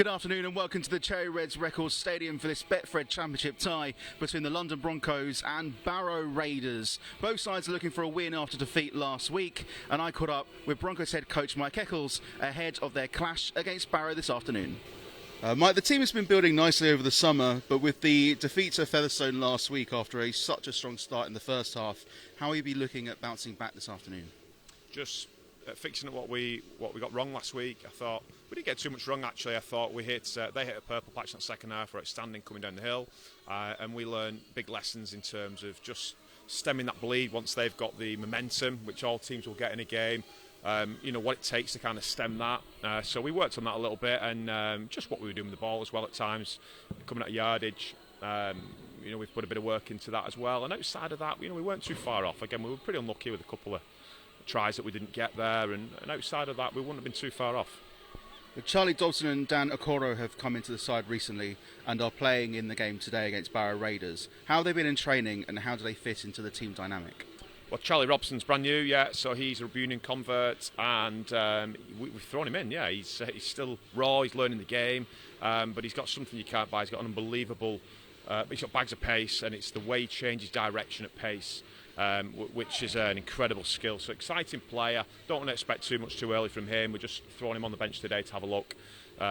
Good afternoon and welcome to the Cherry Reds Records Stadium for this Betfred Championship tie between the London Broncos and Barrow Raiders. Both sides are looking for a win after defeat last week, and I caught up with Broncos head coach Mike Eccles ahead of their clash against Barrow this afternoon. Mike, the team has been building nicely over the summer, but with the defeat to Featherstone last week after such a strong start in the first half, how will you be looking at bouncing back this afternoon? Just fixing up what we got wrong last week. I thought we didn't get too much wrong actually. I thought they hit a purple patch in the second half, where it's standing coming down the hill, and we learned big lessons in terms of just stemming that bleed once they've got the momentum, which all teams will get in a game. What it takes to kind of stem that. So we worked on that a little bit, and just what we were doing with the ball as well at times, coming at yardage. We've put a bit of work into that as well. And outside of that, we weren't too far off. Again, we were pretty unlucky with a couple of tries that we didn't get there, and outside of that, we wouldn't have been too far off. Charlie Dobson and Dan Okoro have come into the side recently and are playing in the game today against Barrow Raiders. How have they been in training, and how do they fit into the team dynamic? Well, Charlie Robson's brand new, so he's a Reunion convert, and we've thrown him in, he's still raw, he's learning the game, but he's got something you can't buy. He's got an unbelievable, he's got bags of pace, and it's the way he changes direction at pace, which is an incredible skill. So exciting player, don't want to expect too much too early from him. We're just throwing him on the bench today to have a look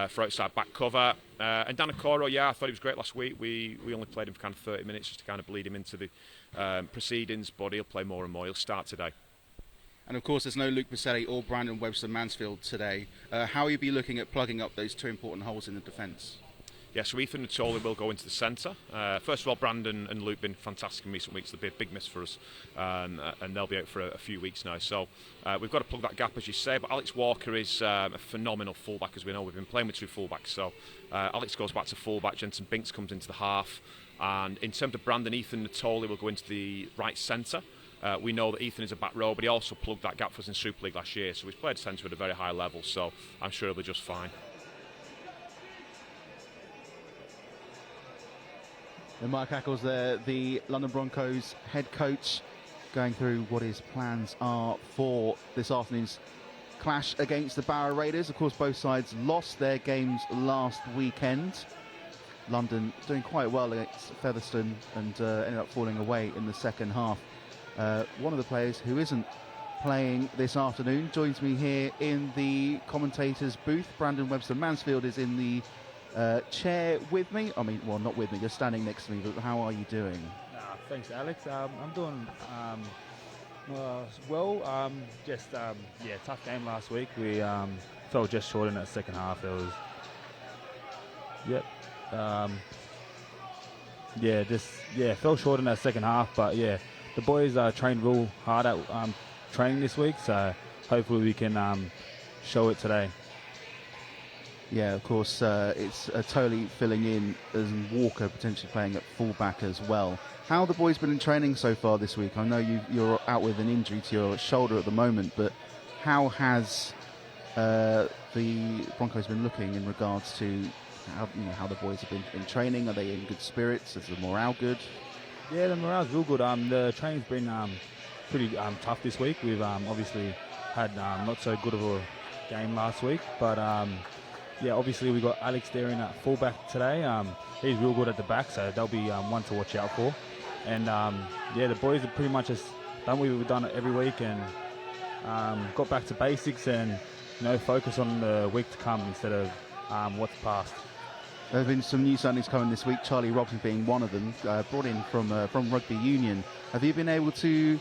for outside back cover. And Dan Okoro, I thought he was great last week. We only played him for kind of 30 minutes just to kind of bleed him into the proceedings, but he'll play more and more. He'll start today. And of course there's no Luke Baselli or Brandon Webster-Mansfield today. How will you be looking at plugging up those two important holes in the defence? Yeah, so Ethan Natoli will go into the centre. First of all, Brandon and Luke have been fantastic in recent weeks. They'll be a big miss for us, and they'll be out for a few weeks now. So we've got to plug that gap, as you say. But Alex Walker is a phenomenal fullback, as we know. We've been playing with two fullbacks. So Alex goes back to fullback. Jensen Binks comes into the half. And in terms of Brandon, Ethan Natoli will go into the right centre. We know that Ethan is a back row, but he also plugged that gap for us in Super League last year. So he's played centre at a very high level. So I'm sure he'll be just fine. And Mike Eccles there, the London Broncos head coach, going through what his plans are for this afternoon's clash against the Barrow Raiders. Of course, both sides lost their games last weekend. London doing quite well against Featherstone and ended up falling away in the second half. One of the players who isn't playing this afternoon joins me here in the commentators' booth. Brandon Webster-Mansfield is in the chair with me. I mean, well, not with me, just standing next to me, but how are you doing? Thanks, Alex. I'm doing well. Tough game last week. We fell just short in that second half. It was, fell short in that second half, but the boys trained real hard at training this week, so hopefully we can show it today. Yeah, of course, it's totally filling in, as Walker potentially playing at fullback as well. How have the boys been in training so far this week? I know you're out with an injury to your shoulder at the moment, but how has the Broncos been looking in regards to how the boys have been in training? Are they in good spirits? Is the morale good? Yeah, the morale's real good. The training's been pretty tough this week. We've obviously had not so good of a game last week, but obviously we got Alex there in at fullback today. He's real good at the back, so they'll be one to watch out for. And the boys have pretty much just done what we've done every week, and got back to basics and focus on the week to come instead of what's past. There have been some new signings coming this week, Charlie Robson being one of them, brought in from Rugby Union. Have you been able to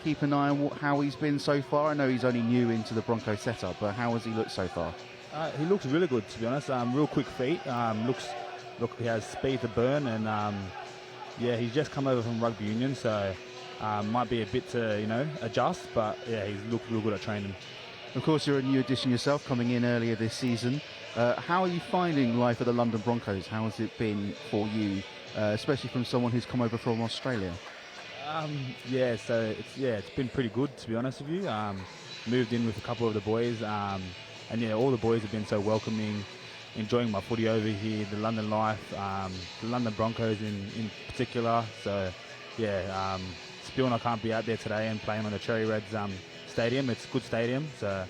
keep an eye on how he's been so far? I know he's only new into the Broncos setup, but how has he looked so far? He looks really good, to be honest. Real quick feet. He has speed to burn, and he's just come over from Rugby Union, so might be a bit to adjust, but he's looked real good at training. Of course, you're a new addition yourself, coming in earlier this season. How are you finding life at the London Broncos? How has it been for you, especially from someone who's come over from Australia? It's been pretty good, to be honest with you. Moved in with a couple of the boys. All the boys have been so welcoming, enjoying my footy over here, the London life, the London Broncos in particular. So, spewing I can't be out there today and playing on the Cherry Reds stadium. It's a good stadium, so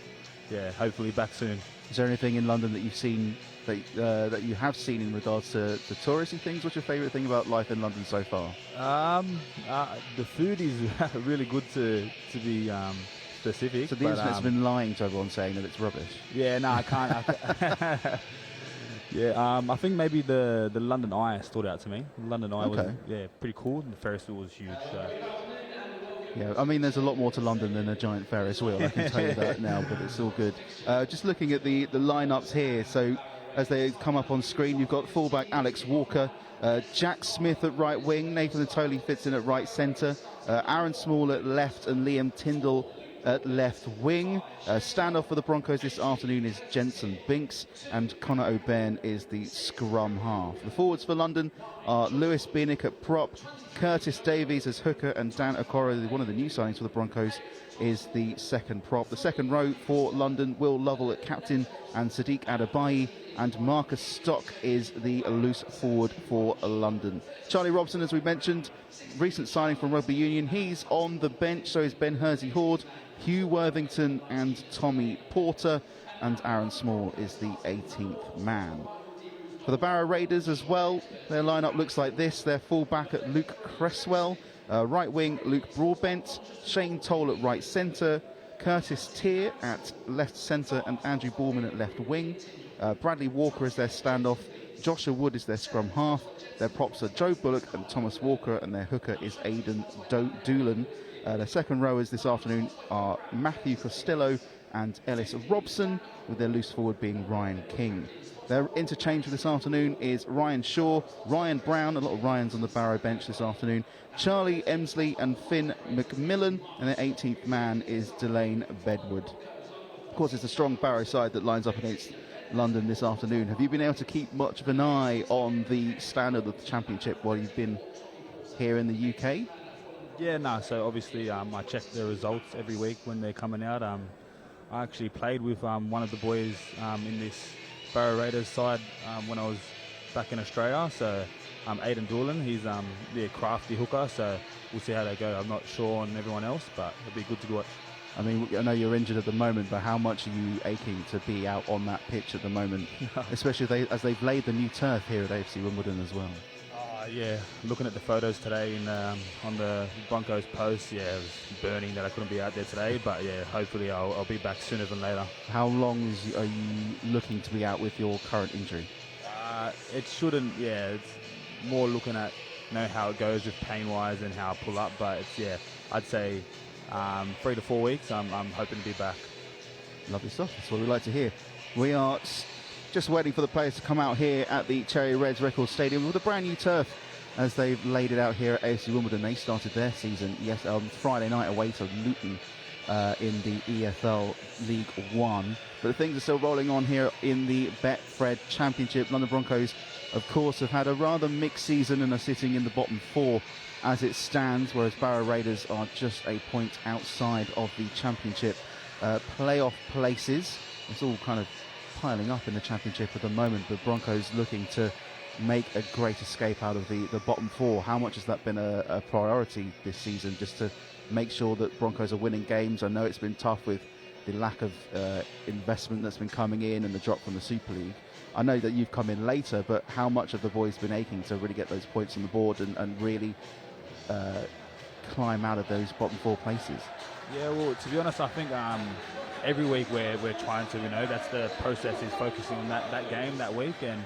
yeah, hopefully back soon. Is there anything in London that you've seen that you have seen in regards to touristy things? What's your favourite thing about life in London so far? The food is really good to be specific. So the internet's been lying to everyone saying that it's rubbish. Yeah, no, I can't. Yeah, I think maybe the London Eye stood out to me. London Eye was pretty cool. And the Ferris wheel was huge. So. Yeah, I mean, there's a lot more to London than a giant Ferris wheel, I can tell you that now, but it's all good. Just looking at the lineups here, so as they come up on screen, you've got fullback Alex Walker, Jack Smith at right wing, Nathan Atoli fits in at right centre, Aaron Small at left, and Liam Tyndall at left wing. Standoff for the Broncos this afternoon is Jensen Binks, and Connor O'Byrne is the scrum half. The forwards for London are Lewis Beanick at prop, Curtis Davies as hooker, and Dan Okoro, one of the new signings for the Broncos, is the second prop. The second row for London, Will Lovell at captain and Sadiq Adebayi, and Marcus Stock is the loose forward for London. Charlie Robson, as we mentioned, recent signing from Rugby Union, he's on the bench, so is Ben Hersey-Horde, Hugh Worthington and Tommy Porter, and Aaron Small is the 18th man. For the Barrow Raiders as well, their lineup looks like this. Their full-back at Luke Cresswell, right wing Luke Broadbent, Shane Toll at right centre, Curtis Tier at left centre, and Andrew Borman at left wing. Bradley Walker is their standoff, Joshua Wood is their scrum half, their props are Joe Bullock and Thomas Walker, and their hooker is Aidan Doolan. Their second rowers this afternoon are Matthew Costello and Ellis Robson, with their loose forward being Ryan King. Their interchange for this afternoon is Ryan Shaw, Ryan Brown, a lot of Ryans on the Barrow bench this afternoon, Charlie Emsley and Finn McMillan, and their 18th man is Delane Bedwood. Of course, it's a strong Barrow side that lines up against London this afternoon. Have you been able to keep much of an eye on the standard of the championship while you've been here in the UK? Yeah, no, so obviously I check the results every week when they're coming out. I actually played with one of the boys in this Barrow Raiders side when I was back in Australia. So Aidan Doolan, he's the crafty hooker, so we'll see how they go. I'm not sure on everyone else, but it'll be good to watch. I mean, I know you're injured at the moment, but how much are you aching to be out on that pitch at the moment, especially as they've laid the new turf here at AFC Wimbledon as well? Yeah, looking at the photos today on the Broncos post, yeah, it was burning that I couldn't be out there today, but yeah, hopefully I'll be back sooner than later. How long are you looking to be out with your current injury? It shouldn't, yeah, it's more looking at how it goes with pain-wise and how I pull up, but it's, yeah, I'd say 3 to 4 weeks, I'm hoping to be back. Lovely stuff, that's what we like to hear. We are just waiting for the players to come out here at the Cherry Reds Record Stadium with a brand new turf as they've laid it out here at AFC Wimbledon. They started their season on Friday night away to Luton in the EFL League One. But things are still rolling on here in the Betfred Championship. London Broncos, of course, have had a rather mixed season and are sitting in the bottom 4 as it stands, whereas Barrow Raiders are just a point outside of the Championship playoff places. It's all kind of piling up in the Championship at the moment, but Broncos looking to make a great escape out of the bottom 4. How much has that been a priority this season, just to make sure that Broncos are winning games? I know it's been tough with the lack of investment that's been coming in and the drop from the Super League. I know that you've come in later, but how much have the boys been aching to really get those points on the board and really climb out of those bottom 4 places? Yeah, well, to be honest, I think every week we're trying to, that's the process, is focusing on that game that week. And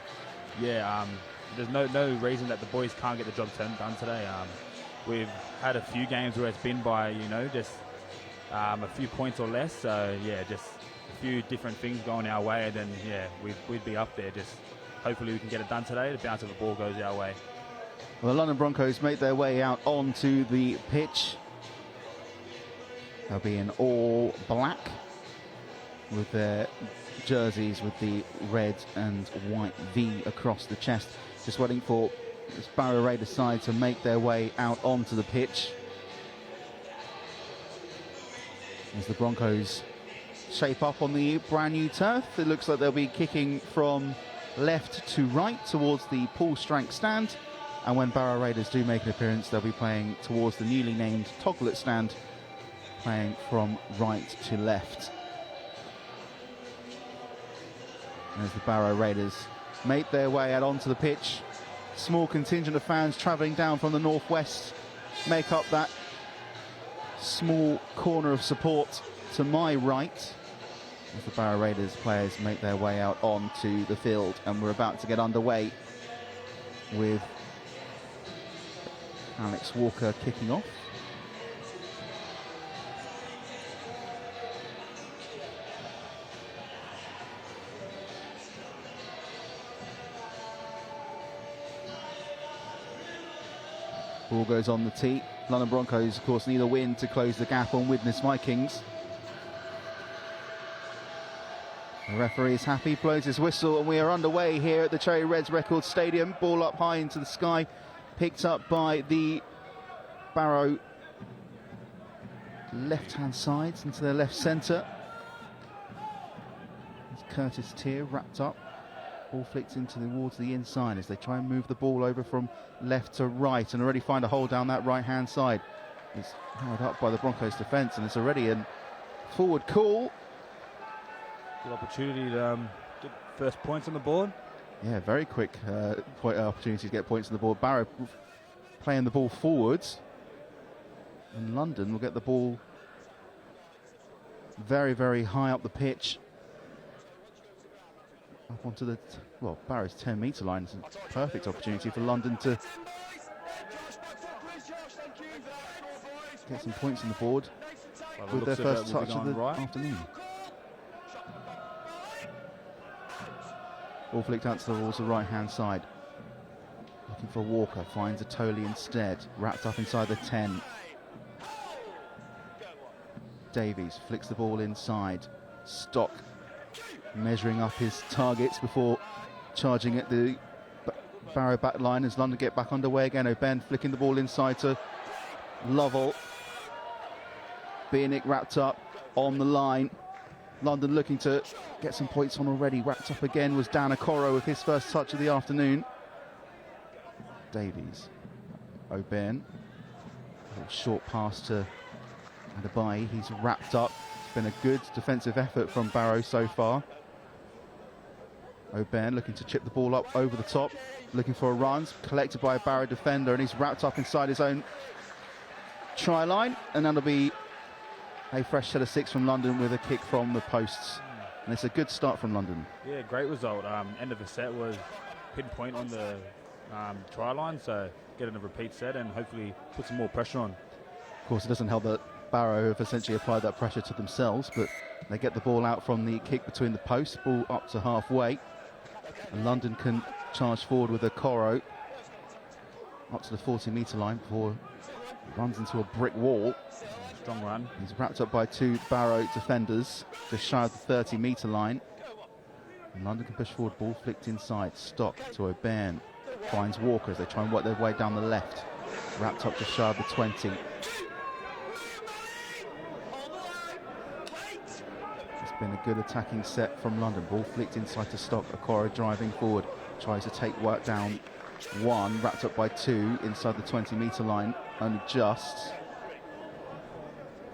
yeah, there's no reason that the boys can't get the job done today. We've had a few games where it's been by, just a few points or less. So yeah, just a few different things going our way. And then yeah, we'd be up there. Just hopefully we can get it done today. The bounce of the ball goes our way. Well, the London Broncos make their way out onto the pitch. They'll be in all black with their jerseys with the red and white V across the chest. Just waiting for this Barrow Raiders side to make their way out onto the pitch as the Broncos shape up on the brand new turf. It looks like they'll be kicking from left to right towards the Paul Strank stand, and when Barrow Raiders do make an appearance, they'll be playing towards the newly named Toglet stand, playing from right to left. as the Barrow Raiders make their way out onto the pitch. Small contingent of fans travelling down from the northwest make up that small corner of support to my right as the Barrow Raiders players make their way out onto the field, and we're about to get underway with Alex Walker kicking off. Ball goes on the tee. London Broncos, of course, need a win to close the gap on Widnes Vikings. The referee is happy, blows his whistle, and we are underway here at the Cherry Reds Records Stadium. Ball up high into the sky, picked up by the Barrow left-hand side into their left centre. Curtis Tier wrapped up. Ball flicked into towards the inside as they try and move the ball over from left to right, and already find a hole down that right-hand side. It's held up by the Broncos defence, and it's already a forward call. Good opportunity to get first points on the board. Yeah, very quick opportunity to get points on the board. Barrow playing the ball forwards, and London will get the ball very, very high up the pitch. Up onto the, well, Barrow's 10-metre line. It's a perfect opportunity for London to get some points on the board with their first touch of the afternoon. Ball flicked out towards the right-hand side. Looking for Walker, finds a Tolley instead. Wrapped up inside the 10. Davies flicks the ball inside. Stock measuring up his targets before charging at the Barrow back line as London get back underway again. O'Ben flicking the ball inside to Lovell. Bieniek wrapped up on the line. London looking to get some points on already. Wrapped up again was Dan Okoro with his first touch of the afternoon. Davies. O'Ben. A little short pass to Adebayi. He's wrapped up. It's been a good defensive effort from Barrow so far. O'Ben looking to chip the ball up over the top, looking for a run, collected by a Barrow defender, and he's wrapped up inside his own try line, and that'll be a fresh set of 6 from London with a kick from the posts. And it's a good start from London. Yeah, great result. End of the set was pinpoint on the try line, so getting a repeat set and hopefully put some more pressure on. Of course, it doesn't help that Barrow have essentially applied that pressure to themselves, but they get the ball out from the kick between the posts, ball up to halfway. And London can charge forward with Okoro up to the 40-metre line before he runs into a brick wall. Strong run. He's wrapped up by 2 Barrow defenders just shy of the 30-metre line. And London can push forward, ball flicked inside. Stock to O'Ben. Finds Walker as they try and work their way down the left. Wrapped up just shy of the 20. It's been a good attacking set from London. Ball flicked inside to Stock. Okoro driving forward. Tries to take work down 1. Wrapped up by 2 inside the 20-metre line. Only just.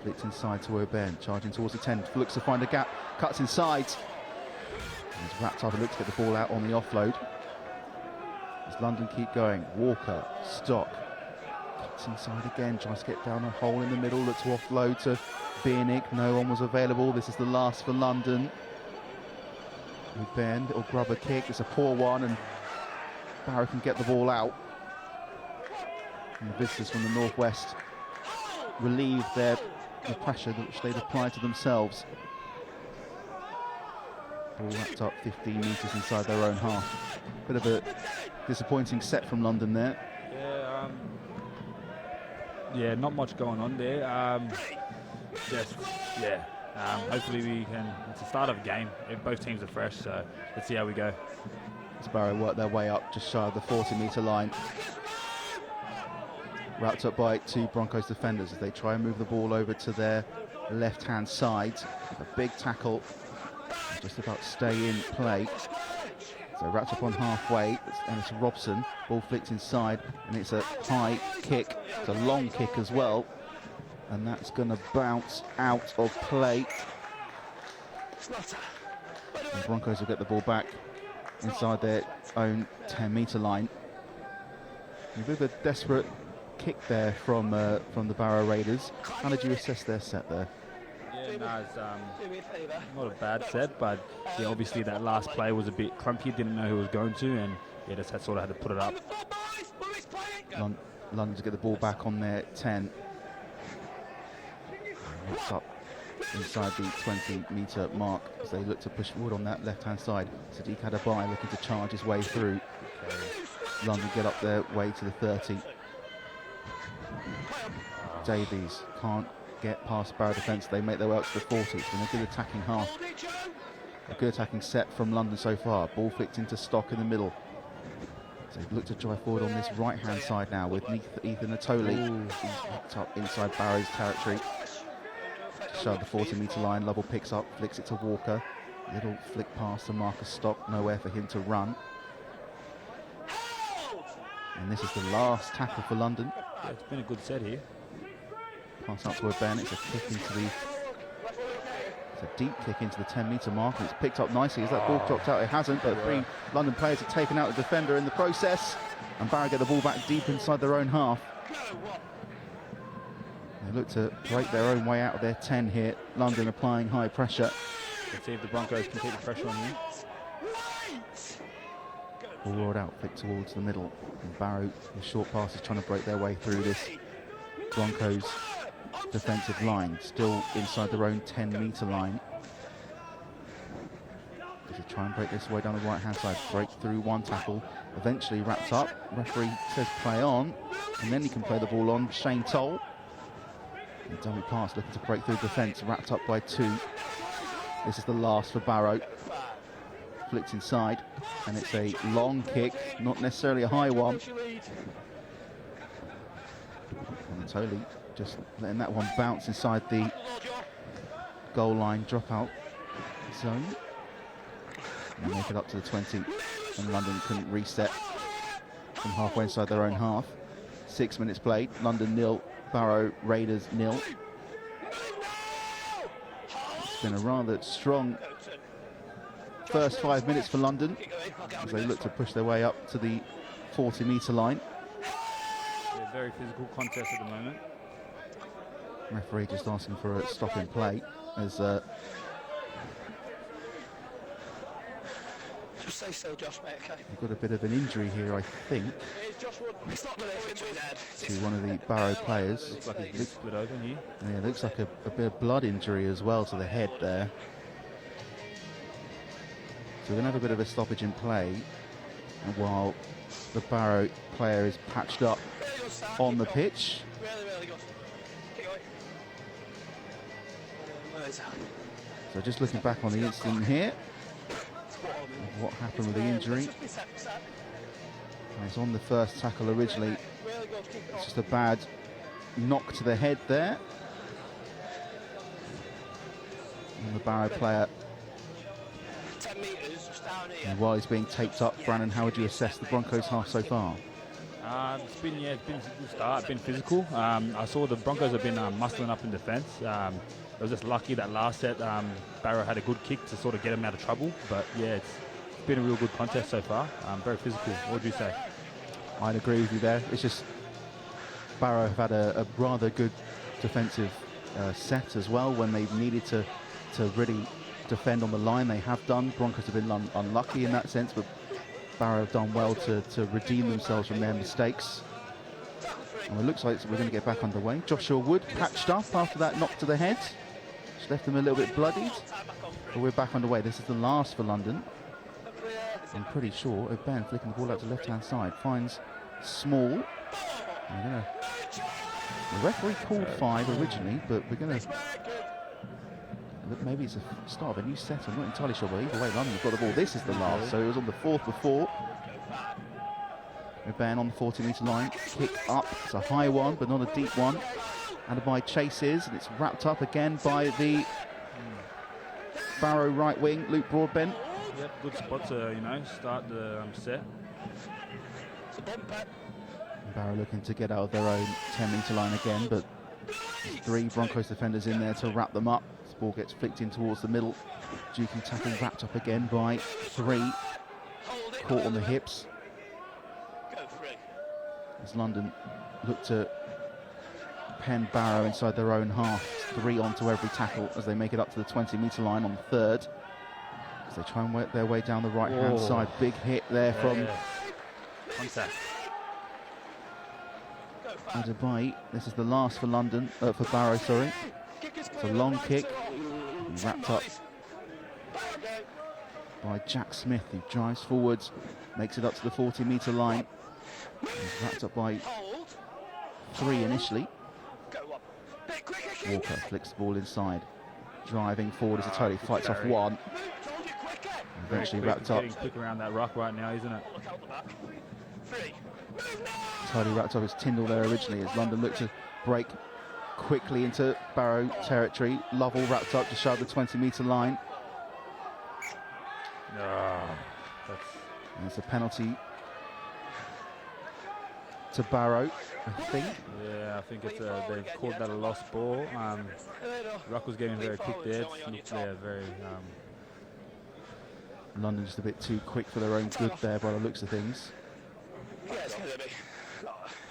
Flicked inside to O'Ben. Charging towards the 10. Looks to find a gap. Cuts inside. And he's wrapped up and looks to get the ball out on the offload. As London keep going. Walker. Stock. Cuts inside again. Tries to get down a hole in the middle. Looks to offload to Bieniek. No one was available. This is the last for London. O'Ben, little grubber kick. It's a poor one, and Barrow can get the ball out. And the visitors from the northwest relieve the pressure which they'd applied to themselves. Ball wrapped up 15 metres inside their own half. Bit of a disappointing set from London there. Yeah, not much going on there. Hopefully we can. It's the start of a game. Both teams are fresh, so let's see how we go. As Barrow work their way up just shy of the 40-metre line. Wrapped up by 2 Broncos defenders as they try and move the ball over to their left-hand side. A big tackle, just about stay in play. So wrapped up on halfway, and it's Robson. Ball flicked inside, and it's a high kick. It's a long kick as well, and that's going to bounce out of play. And Broncos will get the ball back inside their own 10-metre line. A bit of a desperate kick there from the Barrow Raiders. How did you assess their set there? Yeah, no, it's not a bad set, but yeah, obviously that last play was a bit clunky. Didn't know who was going to, and yeah, just sort of had to put it up. London to get the ball back on their 10. It's up inside the 20-metre mark as they look to push forward on that left-hand side. Sadiq Adabai looking to charge his way through. London get up their way to the 30. Davies can't get past Barrow defence. They make their way up to the 40. It's been a good attacking half. A good attacking set from London so far. Ball flicked into Stock in the middle. So they look to drive forward on this right-hand side now with Ethan Atoli. He's hooked up inside Barrow's territory. Just shy of the 40-metre line. Lovell picks up, flicks it to Walker. Little flick pass to Marcus Stock. Nowhere for him to run. And this is the last tackle for London. Yeah, it's been a good set here. Pass up to Ben. It's a kick into the... It's a deep kick into the 10-metre mark, and it's picked up nicely. Is that ball dropped out? It hasn't, but three London players have taken out the defender in the process, and Barrow get the ball back deep inside their own half. They look to break their own way out of their 10 here. London applying high pressure. Let's see if the Broncos can keep the pressure on here. Ball rolled out, flicked towards the middle, and Barrow, the short pass, is trying to break their way through this Broncos defensive line, still inside their own 10-metre line. They should try and break this way down the right-hand side, break through one tackle, eventually wrapped up. Referee says play on, and then he can play the ball on. Shane Toll, and dummy pass looking to break through defence, wrapped up by two. This is the last for Barrow. Flicked inside, and it's a long kick, not necessarily a high one. And Toley just letting that one bounce inside the goal line dropout zone. And make it up to the 20, and London couldn't reset from halfway inside their own half. 6 minutes played, London 0, Barrow Raiders 0. It's been a rather strong first 5 minutes for London as they look to push their way up to the 40-metre line. Yeah, very physical contest at the moment. Referee just asking for a stop in play as just say so, Josh, mate, okay? we've got a bit of an injury here, I think, to one of the Barrow players. Looks like he's been split open here. Yeah, it looks like a bit of blood injury as well to the head there. So we're going to have a bit of a stoppage in play, and while the Barrow player is patched up on the pitch. Really good. Keep going. So just looking back on the incident here, of what happened with the injury. And it's on the first tackle originally. It's just a bad knock to the head there. And the Barrow player, 10 metres just down here. and while he's being taped up, Brandon, how would you assess the Broncos half so far? It's been a good start. It's been physical. I saw the Broncos have been muscling up in defence. It was just lucky that last set Barrow had a good kick to sort of get him out of trouble. But yeah, it's been a real good contest so far. Very physical. What would you say? I'd agree with you there. It's just Barrow have had a rather good defensive set as well when they've needed to really defend on the line. They have done. Broncos have been unlucky in that sense, but Barrow have done well to redeem themselves from their mistakes. And it looks like we're going to get back underway. Joshua Wood patched up after that knock to the head. Just left him a little bit bloodied. But we're back underway. This is the last for London. I'm pretty sure Ben flicking the ball out to the left-hand side. Finds Small. The referee called 5 originally, but we're going to... Maybe it's a start of a new set. I'm not entirely sure, but either way, London have got the ball. This is the last, so it was on the 4th before. Ben on the 40-metre line. Kick up. It's a high one, but not a deep one. And by chases, and it's wrapped up again by the Barrow right wing, Luke Broadbent. Yep, good spot to start the set. Barrow looking to get out of their own 10-metre line again, but There's 3 Broncos defenders in there to wrap them up. This ball gets flicked in towards the middle. Juki tackle wrapped up again by 3. Caught on the hips. As London look to pen Barrow inside their own half. 3 onto every tackle as they make it up to the 20-metre line on the third. As they try and work their way down the right-hand side. Big hit there from Contact. Adebayi. This is the last for London, for Barrow, sorry. It's a long kick, wrapped up by Jack Smith, who drives forwards, makes it up to the 40-metre line. He's wrapped up by 3 initially. Walker flicks the ball inside, driving forward as Atoli fights off 1. Eventually wrapped up. Getting quick around that rock right now, isn't it? Atoli wrapped up his Tyndall there originally as London looked to break quickly into Barrow territory. Lovell wrapped up just shy of the 20-metre line. And it's a penalty to Barrow, I think. Yeah, I think it's they've called that a lost ball. Ruck was getting very quick there. Very. London just a bit too quick for their own good there by the looks of things. Yeah, it's going to be.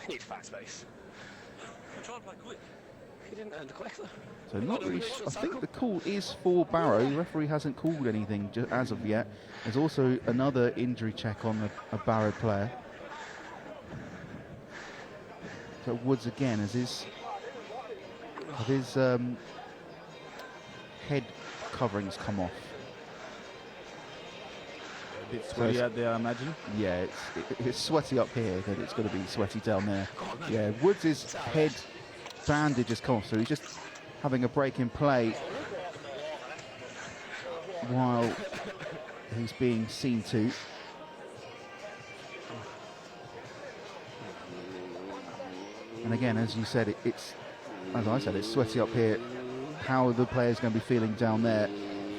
He needs fast space. Try and play quick. He didn't earn the quick though. So not really. I think the call is for Barrow. The referee hasn't called anything as of yet. There's also another injury check on a Barrow player. So Woods again as his head coverings come off. A bit sweaty out there, I imagine. Yeah, if it's sweaty up here, then it's going to be sweaty down there. Yeah, Woods' head bandage has come off, so he's just having a break in play while he's being seen to. And again, as you said, it's sweaty up here. How are the players going to be feeling down there?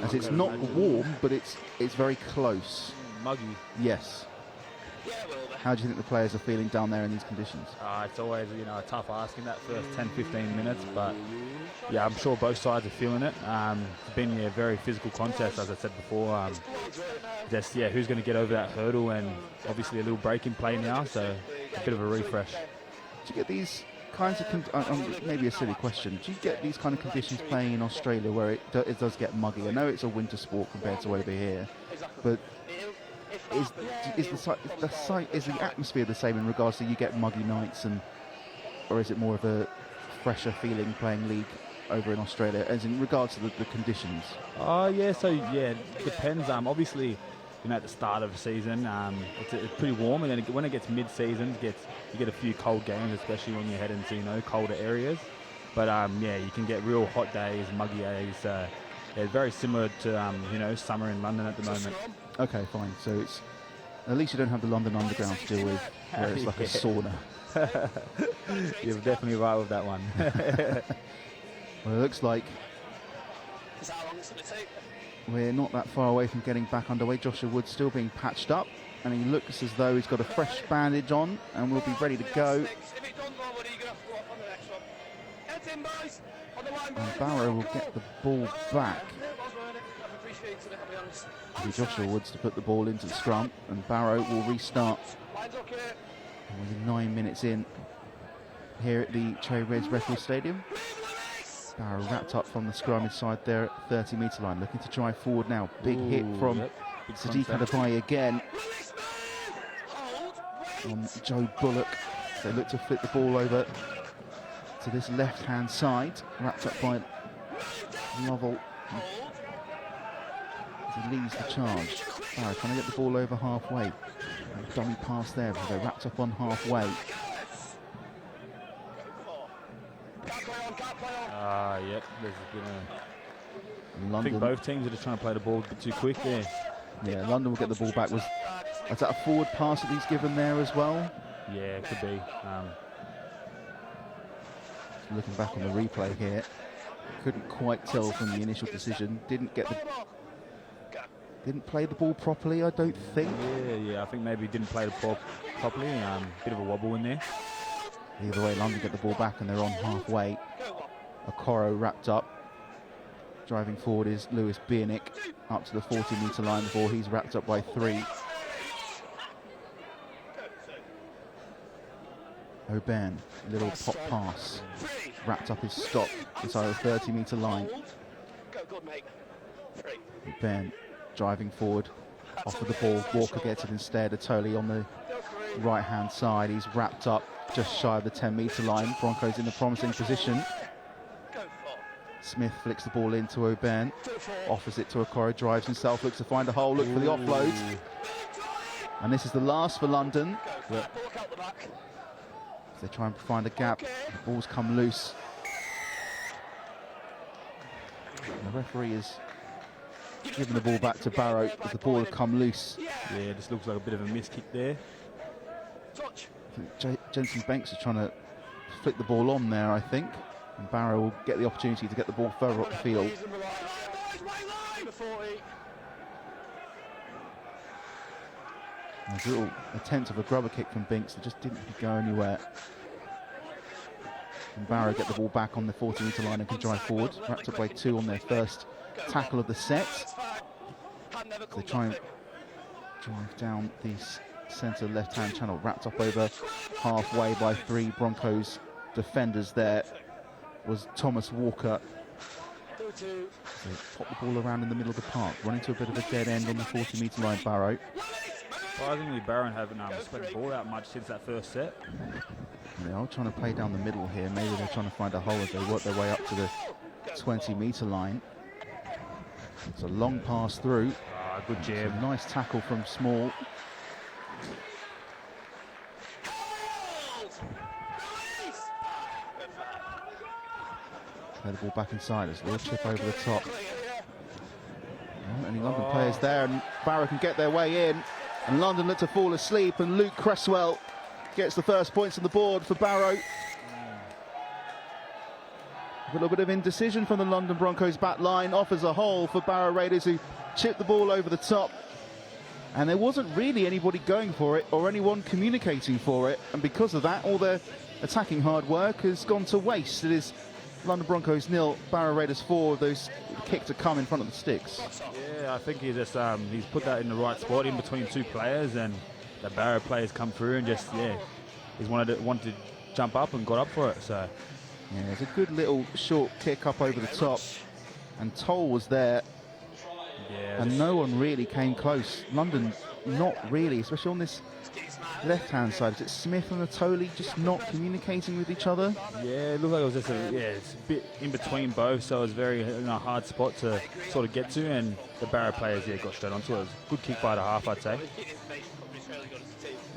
As it's not warm, but it's very close. Muggy. Yes. How do you think the players are feeling down there in these conditions? It's always a tough ask in that first 10-15 minutes, but yeah, I'm sure both sides are feeling it. It's been a very physical contest, as I said before. Who's going to get over that hurdle, and obviously a little break in play now, so a bit of a refresh. Do you get these kinds of, maybe a silly question, do you get these kind of conditions playing in Australia where it does get muggy? I know it's a winter sport compared to over here, but is the atmosphere the same in regards to you get muggy nights, or is it more of a fresher feeling playing league over in Australia as in regards to the conditions? It depends. Obviously, at the start of the season, it's pretty warm, and then when it gets mid-season, you get a few cold games, especially when you head into colder areas. But you can get real hot days, muggy days. They're very similar to summer in London at the moment. Okay, fine. So it's at least you don't have the London Underground to deal with, where it's like a sauna. You're definitely right with that one. Well, it looks like we're not that far away from getting back underway. Joshua Wood still being patched up, and he looks as though he's got a fresh bandage on and will be ready to go. And Barrow will get the ball back. It'll be Joshua Woods to put the ball into the scrum, and Barrow will restart. And we're 9 minutes in here at the Cherry Reds Record Stadium. Barrow wrapped up from the scrum inside their 30-metre line, looking to drive forward now. Big hit from Sadiq Adebayi again on Joe Bullock. They look to flip the ball over to this left-hand side, wrapped up by Lovell. As he leads the charge. Barrow trying to get the ball over halfway. And dummy pass there, but they're wrapped up on halfway. Yep. I London, think both teams are just trying to play the ball a bit too quick there. Yeah, London will get the ball back. Was that a forward pass that he's given there as well? Yeah, it could be. Looking back on the replay here, couldn't quite tell from the initial decision. Didn't play the ball properly, I don't think. Yeah. I think maybe he didn't play the ball properly. Bit of a wobble in there. Either way, London get the ball back and they're on halfway. Okoro wrapped up. Driving forward is Lewis Biernick up to the 40-metre line before he's wrapped up by 3. O'Byrne, little pop pass, wrapped up his stop inside the 30-metre line. O'Byrne driving forward, offered the ball, Walker gets it instead, Atoli on the right-hand side, he's wrapped up just shy of the 10-metre line. Broncos in a promising position. Smith flicks the ball into O'Byrne, offers it to Okoro, drives himself, looks to find a hole, look for the offload. And this is the last for London. As they try and find a gap, the ball's come loose. And the referee has given the ball back to Barrow as the ball had come loose. Yeah, this looks like a bit of a miss kick there. Jensen Banks is trying to flick the ball on there, I think. And Barrow will get the opportunity to get the ball further up the field. There's a little attempt of a grubber kick from Binks that just didn't go anywhere. And Barrow get the ball back on the 40-metre line and can drive forward. Wrapped up by 2 on their first tackle of the set. They try and drive down the centre left-hand channel, wrapped up over halfway by 3 Broncos defenders there. Was Thomas Walker. They pop the ball around in the middle of the park, run into a bit of a dead end on the 40-metre line, Barrow. Surprisingly, Barrow haven't spread the ball out much since that first set. They are trying to play down the middle here. Maybe they're trying to find a hole as they work their way up to the 20-metre line. It's a long pass through. Good jab. Nice tackle from Small. Play the ball back inside. There's a little chip over the top. Not any London players there, and Barrow can get their way in. And London look to fall asleep, and Luke Cresswell gets the first points on the board for Barrow. A little bit of indecision from the London Broncos back line, offers a hole for Barrow Raiders, who chipped the ball over the top. And there wasn't really anybody going for it or anyone communicating for it. And because of that, all their attacking hard work has gone to waste. It is London Broncos 0, Barrow Raiders 4, those kick to come in front of the sticks. Yeah, I think he just he's put that in the right spot in between 2 players, and the Barrow players come through and just, he's wanted to jump up and got up for it. So yeah, it's a good little short kick up over the top, and Toll was there, and no one really came close. London not really, especially on this left-hand side. Is it Smith and Atoli just not communicating with each other? Yeah, it looked like it was just it's a bit in between both, so it was very hard spot to sort of get to, and the Barrow players got straight onto it. It was a good kick by the half, I'd say.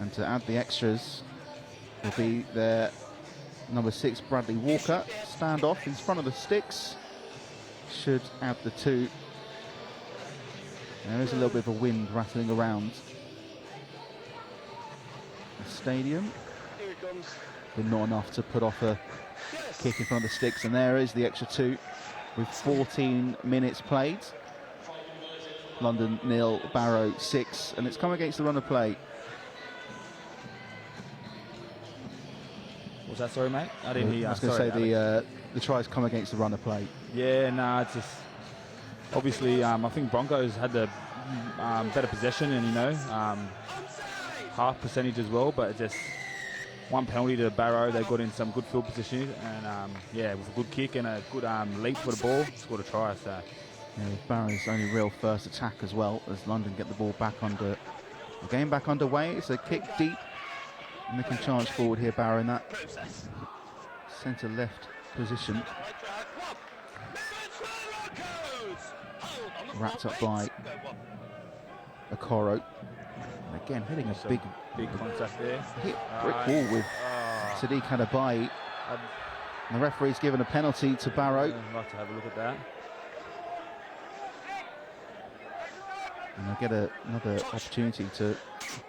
And to add the extras will be their number 6 Bradley Walker. Stand off in front of the sticks. Should add the 2. There is a little bit of a wind rattling around the stadium, but not enough to put off a kick in front of the sticks. And there is the extra 2 with 14 minutes played. London 0, Barrow 6, and it's come against the run of play. What's that, sorry, mate? I didn't hear. I was going to say the tries come against the run of play. Yeah, it's just obviously I think Broncos had the better possession and half percentage as well, but just one penalty to Barrow. They got in some good field position, and with a good kick and a good leap for the ball, scored a try. So Barrow's only real first attack as well, as London get the ball back under the game back underway. It's a kick deep, and they can charge forward here, Barrow, in that centre left position. Wrapped up by Okoro. And again, hitting a big contact there. Hit brick wall with Sadiq Hadabai. And the referee's given a penalty to Barrow. I'd like to have a look at that. And they'll get another opportunity to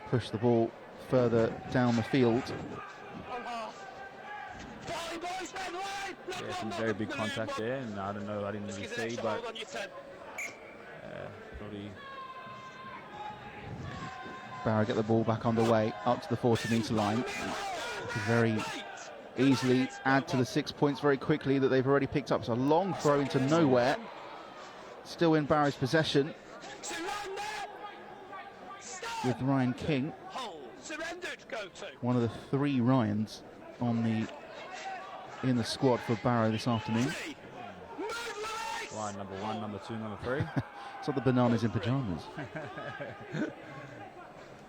push the ball further down the field. Yeah, some very big contact there, and I don't know, I didn't really see, but probably. Barrow get the ball back underway, up to the 40-metre line. It's a very easily add to the 6 points very quickly that they've already picked up. It's a long throw into nowhere. Still in Barrow's possession with Ryan King, one of the 3 Ryans in the squad for Barrow this afternoon. Ryan number 1, number 2, number 3. It's like the bananas in pyjamas.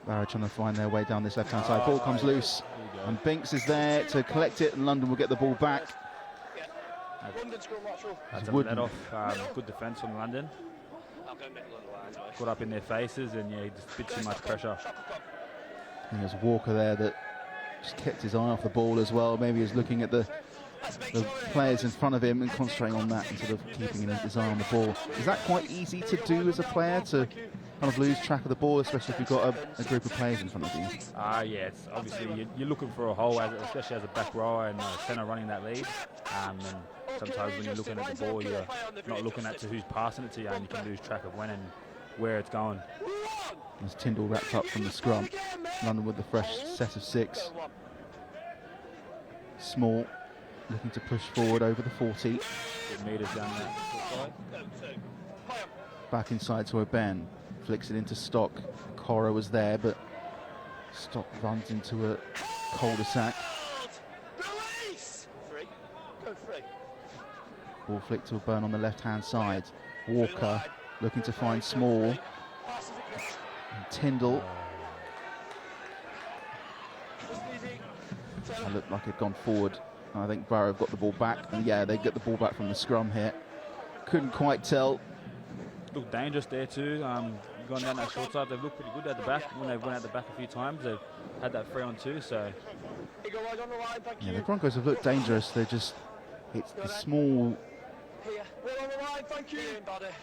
Barrow trying to find their way down this left-hand side. Ball comes loose, and Binks is there to collect it, and London will get the ball back. That's a let off. Good defence from London. Got up in their faces, and yeah, just a bit too much pressure. I think there's Walker there that just kept his eye off the ball as well. Maybe he was looking at the players in front of him and concentrating on that instead of keeping his eye on the ball. Is that quite easy to do as a player, to kind of lose track of the ball, especially if you've got a group of players in front of you? Yeah, it's obviously you're looking for a hole, especially as a back rower and centre running that lead. And sometimes when you're looking at the ball, you're not looking at who's passing it to you, and you can lose track of when and where it's going. As Tyndall wrapped up from the scrum, London with the fresh set of 6. Small, looking to push forward over the 40. Good meters down there. Back inside to O'Ben, flicks it into Stock. Cora was there, but Stock runs into a cul-de-sac. Ball flicked to O'Ben on the left-hand side. Walker looking to find Small. And Tyndall. It looked like it'd gone forward. I think Barrow have got the ball back. And yeah, they get the ball back from the scrum here. Couldn't quite tell. Looked dangerous there too. Gone down that short side. They've looked pretty good at the back. When they went out the back a few times, they've had that 3-on-2. So yeah, the Broncos have looked dangerous. It's the small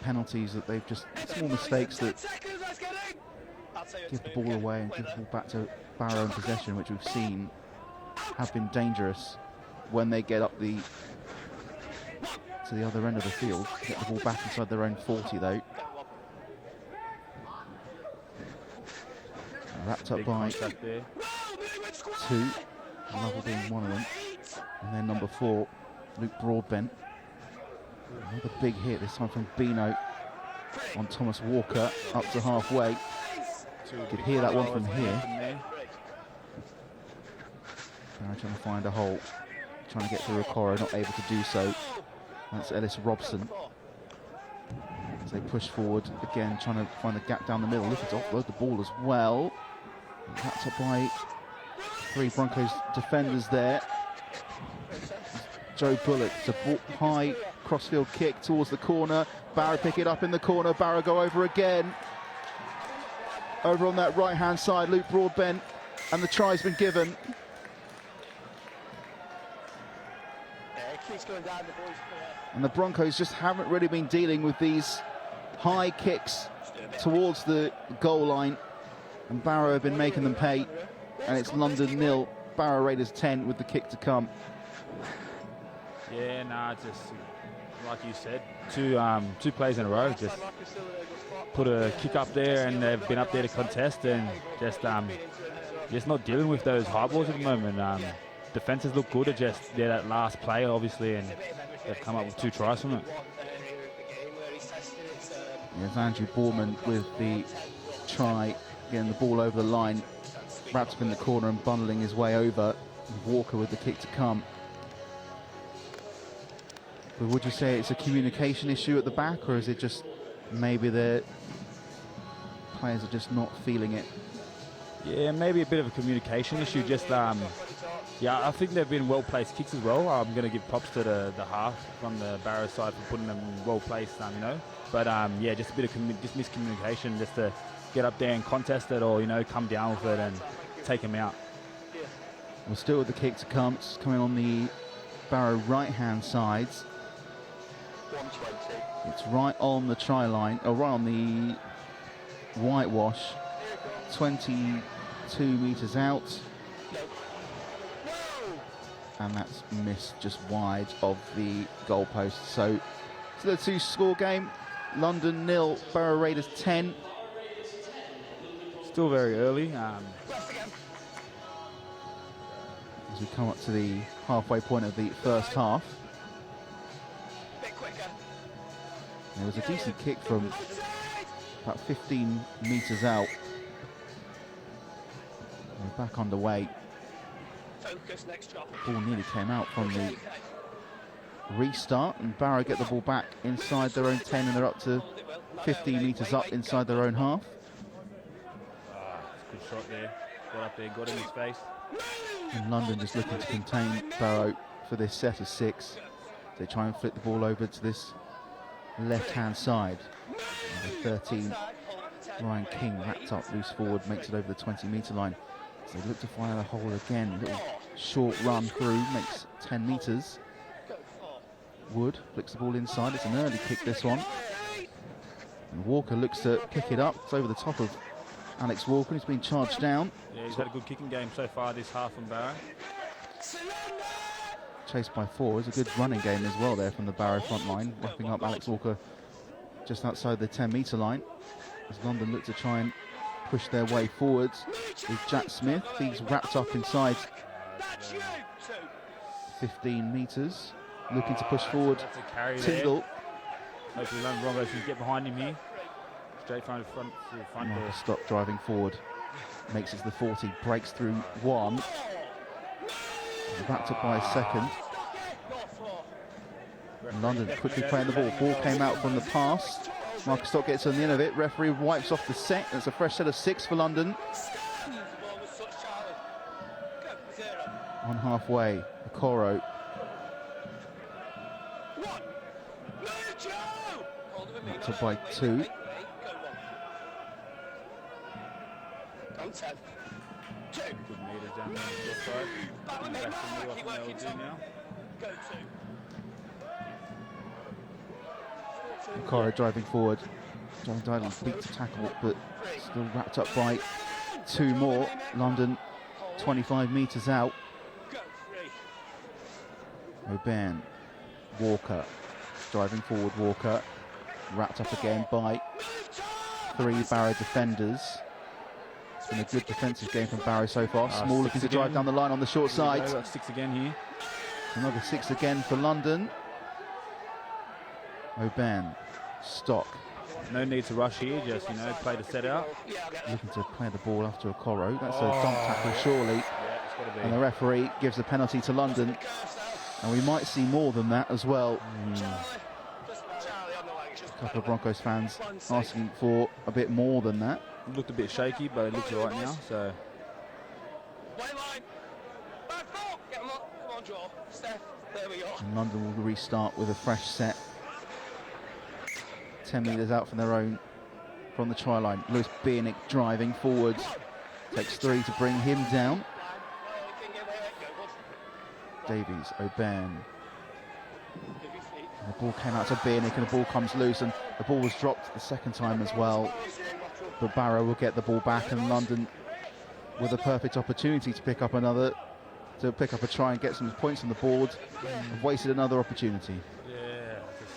penalties that they've just, small mistakes that give the ball away and give the ball back to Barrow in possession, which we've seen have been dangerous when they get up to the other end of the field. Get the ball back inside their own 40 though. Wrapped up by 2, Lovell being one of them, and then number 4, Luke Broadbent. Another big hit, this time from Bino on Thomas Walker, up to halfway. You could hear that one from here. Trying to find a hole, trying to get through Okoro, not able to do so. That's Ellis Robson. As they push forward again, trying to find the gap down the middle. Looking to offload the ball as well. Wrapped up by 3 Broncos defenders there. Joe Bullock, it's a high crossfield kick towards the corner. Barrow pick it up in the corner. Barrow go over again. Over on that right-hand side, Luke Broadbent, and the try's been given. And the Broncos just haven't really been dealing with these high kicks towards the goal line. And Barrow have been making them pay. And it's London 0, Barrow Raiders 10 with the kick to come. Yeah, just like you said, two plays in a row. Just put a kick up there, and they've been up there to contest, and just not dealing with those high balls at the moment. Defences look good at just that last play, obviously, and they've come up with 2 tries from it. There's Andrew Borman with the try, getting the ball over the line, wrapped up in the corner and bundling his way over. Walker with the kick to come. But would you say it's a communication issue at the back, or is it just maybe the players are just not feeling it? Yeah, maybe a bit of a communication issue. Just I think they've been well-placed kicks as well. I'm going to give props to the half from the Barrow side for putting them well-placed, But just a bit of miscommunication, just to get up there and contest it, or come down with it and take them out. Well, still with the kick to come. It's coming on the Barrow right-hand sides. It's right on the try line, or right on the whitewash. 22 metres out. And that's missed just wide of the goalpost. So it's the 2-score game. London 0, Barrow Raiders 10. Still very early. as we come up to the halfway point of the first half. There was a decent kick from about 15 metres out. We're back underway. Ball nearly came out from the restart, and Barrow get the ball back inside their own 10, and they're up to 15 metres up inside their own half. Good shot there. Got up there, got in his face. And London just looking to contain Barrow for this set of 6. They try and flip the ball over to this left-hand side. Number 13, Ryan King, wrapped up loose forward, makes it over the 20-metre line. So they look to find a hole again. Little short run through, makes 10 metres. Wood flicks the ball inside. It's an early kick, this one. And Walker looks to pick it up. It's over the top of Alex Walker. He's been charged down. Yeah, he's had a good kicking game so far this half from Barrow. Chased by 4. It's a good running game as well there from the Barrow front line, wrapping up Alex Walker just outside the 10-metre line. As London look to try and push their way forwards with Jack Smith. He's wrapped up inside 15 metres. Looking to push forward. Tyndall. Hopefully London Broncos can get behind him here. Straight front door. Stop driving forward. Makes it to the 40. Breaks through 1. Wrapped up by a second. And London quickly playing the ball. Ball came out from the pass. Marcus Stock gets on the end of it. Referee wipes off the set. It's a fresh set of 6 for London. On halfway, Okoro. Wrapped up by 2. Good meters down there on the left side. Back to the middle, I think they'll do now. Okoro driving forward. John Dylan beats the tackle, but still wrapped up by 2 more. London 25 metres out. O'Brien. Walker. Driving forward, Walker. Wrapped up again by 3 Barrow defenders. It's been a good defensive game from Barrow so far. Small looking to drive down the line on the short side. Got 6 again here. Another 6 again for London. O'Brien. Stock. No need to rush here, just, play the set out. Looking to play the ball after Okoro. That's a dump tackle, surely. Yeah, it's got to be. And the referee gives a penalty to London. And we might see more than that as well. A couple of Broncos fans asking for a bit more than that. It looked a bit shaky, but it looks all right now, so. And London will restart with a fresh set. 10 metres out from their own, from the try line. Lewis Biernick driving forward. Takes 3 to bring him down. Davies, O'Brien. And the ball came out to Biernick, and the ball comes loose, and the ball was dropped the second time as well. But Barrow will get the ball back, and London with a perfect opportunity to pick up a try and get some points on the board. Have wasted another opportunity. Yeah, just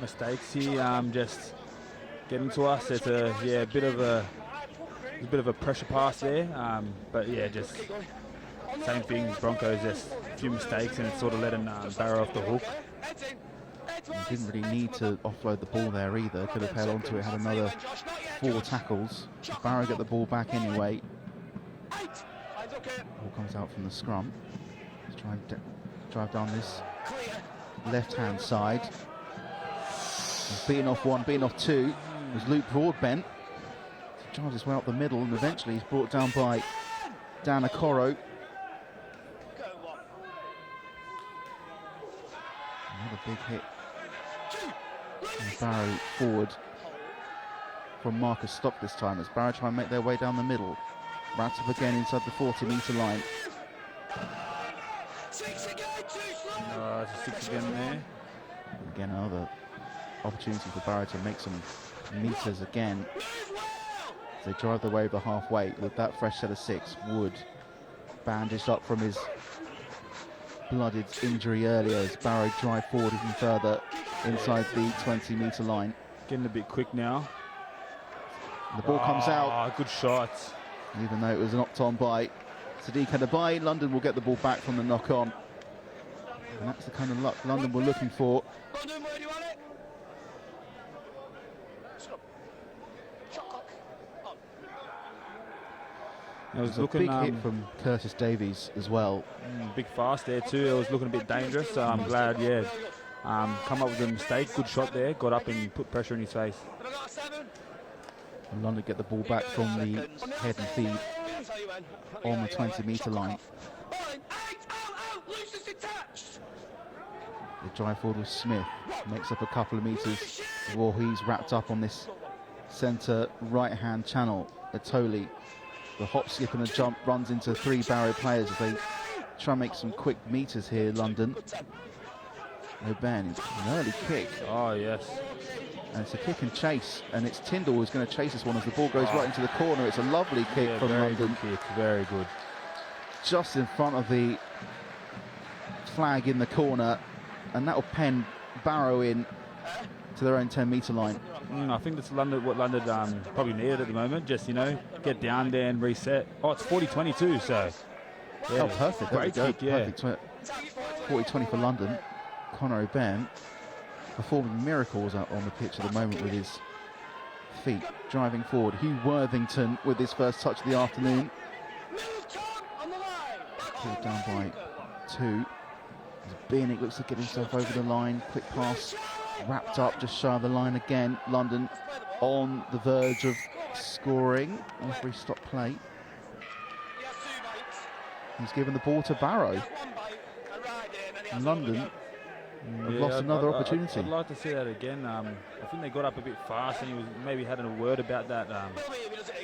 mistakes here, just getting to us. It's a bit of a pressure pass there, but yeah, just same thing. Broncos, just a few mistakes, and it's sort of letting Barrow off the hook. He didn't really need to offload the ball there either. Could have held on to it, had another 4 tackles. Barrow get the ball back anyway. Ball comes out from the scrum. Let's try and drive down this left-hand side. He's beaten off 1, beaten off 2. There's Luke Broadbent. He drives his way up the middle, and eventually he's brought down by Dan Okoro. Another big hit. And Barrow forward from Marcus Stock this time, as Barrow try and make their way down the middle. Wrapped up again inside the 40-metre line. It's a 6 again there. Again, another opportunity for Barrow to make some metres again. As they drive their way over halfway with that fresh set of 6. Wood bandaged up from his blooded injury earlier, as Barrow drive forward even further inside the 20-metre line. Getting a bit quick now. The ball comes out. Good shot. Even though it was knocked on by Sadiq Adabai. London will get the ball back from the knock-on. And that's the kind of luck London were looking for. London, where do you want it? Stop. Shot clock. On. It was There's a looking big hit from Curtis Davies as well. big fast there too. It was looking a bit dangerous. So I'm glad, come up with a mistake. Good shot there. Got up and put pressure in his face. Have I got a 7? And London get the ball back from the head and feed I'll tell you when. on the 20-metre line. Loose is attached. The drive forward with Smith makes up a couple of metres before he's wrapped up on this centre right-hand channel. Atoli, the hop, skip and the jump, runs into 3 Barrow players as they try and make some quick metres here, London. O'Ben, an early kick. Oh, yes. And it's a kick and chase, and it's Tyndall who's going to chase this one as the ball goes right into the corner. It's a lovely kick from very London. good kick, very good. Just in front of the flag in the corner, and that'll pen Barrow in to their own 10-metre line. I think that's what London probably needed at the moment. Just, get down there and reset. Oh, it's 40-22, so... Yeah, Oh, perfect. Great There we kick, go. yeah. Perfect. 40-20 for London. Connor O'Ben performing miracles out on the pitch at the moment with his feet. Driving forward. Hugh Worthington with his first touch of the afternoon. Pulled down by 2. Bieniek looks to get himself over the line. Quick pass. Wrapped up just shy of the line again. London on the verge of scoring. Referee stop play. He's given the ball to Barrow. And London have lost another opportunity. I'd like to see that again. I think they got up a bit fast, and he was maybe had a word about that.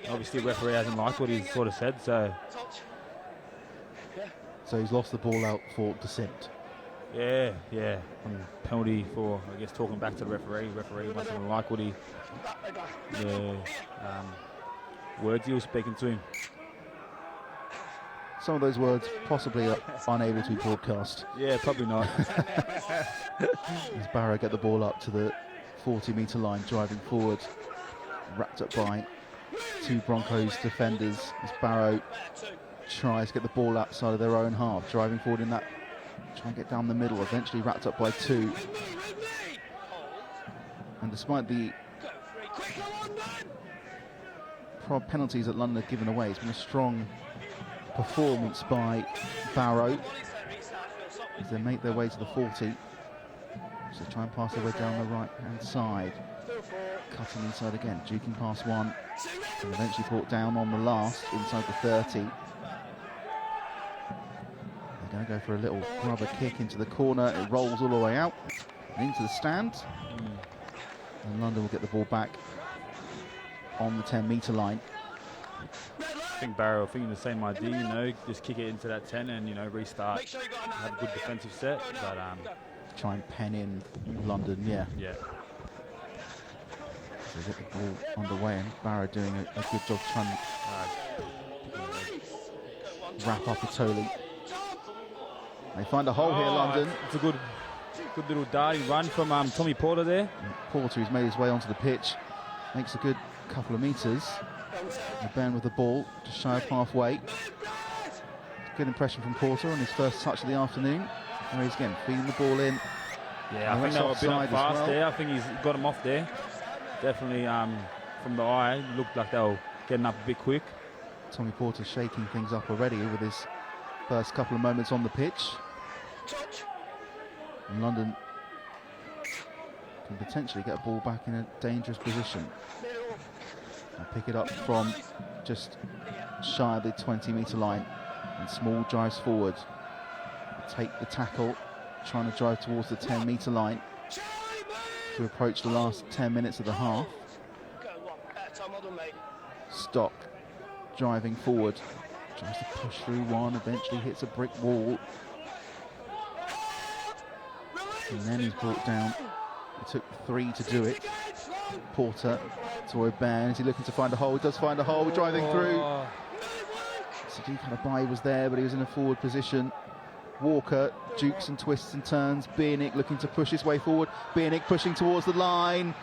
Obviously, the referee hasn't liked what he sort of said, so... So he's lost the ball out for dissent. Yeah. Penalty for, I guess, talking back to the referee. Referee mustn't like what he... words he was speaking to him. Some of those words possibly are unable to be broadcast. Yeah, probably not. As Barrow get the ball up to the 40-metre line, driving forward, wrapped up by 2 Broncos defenders. As Barrow tries to get the ball outside of their own half, driving forward in that, try and get down the middle, eventually wrapped up by 2. And despite the penalties that London have given away, it's been a strong performance by Barrow as they make their way to the 40. So try and pass their way down the right-hand side. Cutting inside again, duking past 1, and eventually brought down on the last inside the 30. They're going to go for a little rubber kick into the corner. It rolls all the way out and into the stand. And London will get the ball back on the 10-metre line. I think Barrow thinking the same idea, just kick it into that 10 and, restart, have a good defensive set, but... Try and pen in London, yeah. Yeah. So they get the ball underway, and Barrow doing a good job trying to wrap up Atoli. They find a hole here, London. It's a good little darting run from Tommy Porter there. Porter, who's made his way onto the pitch, makes a good couple of metres. Ben with the ball, just shy of halfway. Good impression from Porter on his first touch of the afternoon. There he is again, feeding the ball in. Yeah, I think they were a bit up fast there. I think he's got him off there. Definitely from the eye, looked like they were getting up a bit quick. Tommy Porter shaking things up already with his first couple of moments on the pitch. And London can potentially get a ball back in a dangerous position. And pick it up from just shy of the 20-metre line. And Small drives forward. Take the tackle, trying to drive towards the 10-metre line to approach the last 10 minutes of the half. Stock driving forward, tries to push through one, eventually hits a brick wall. And then he's brought down. It took 3 to do it. Porter to O'Ben. Is he looking to find a hole? He does find a hole, driving through. Sadiq Adabai was there, but he was in a forward position. Walker dukes and twists and turns. Bieniek looking to push his way forward. Bieniek pushing towards the line.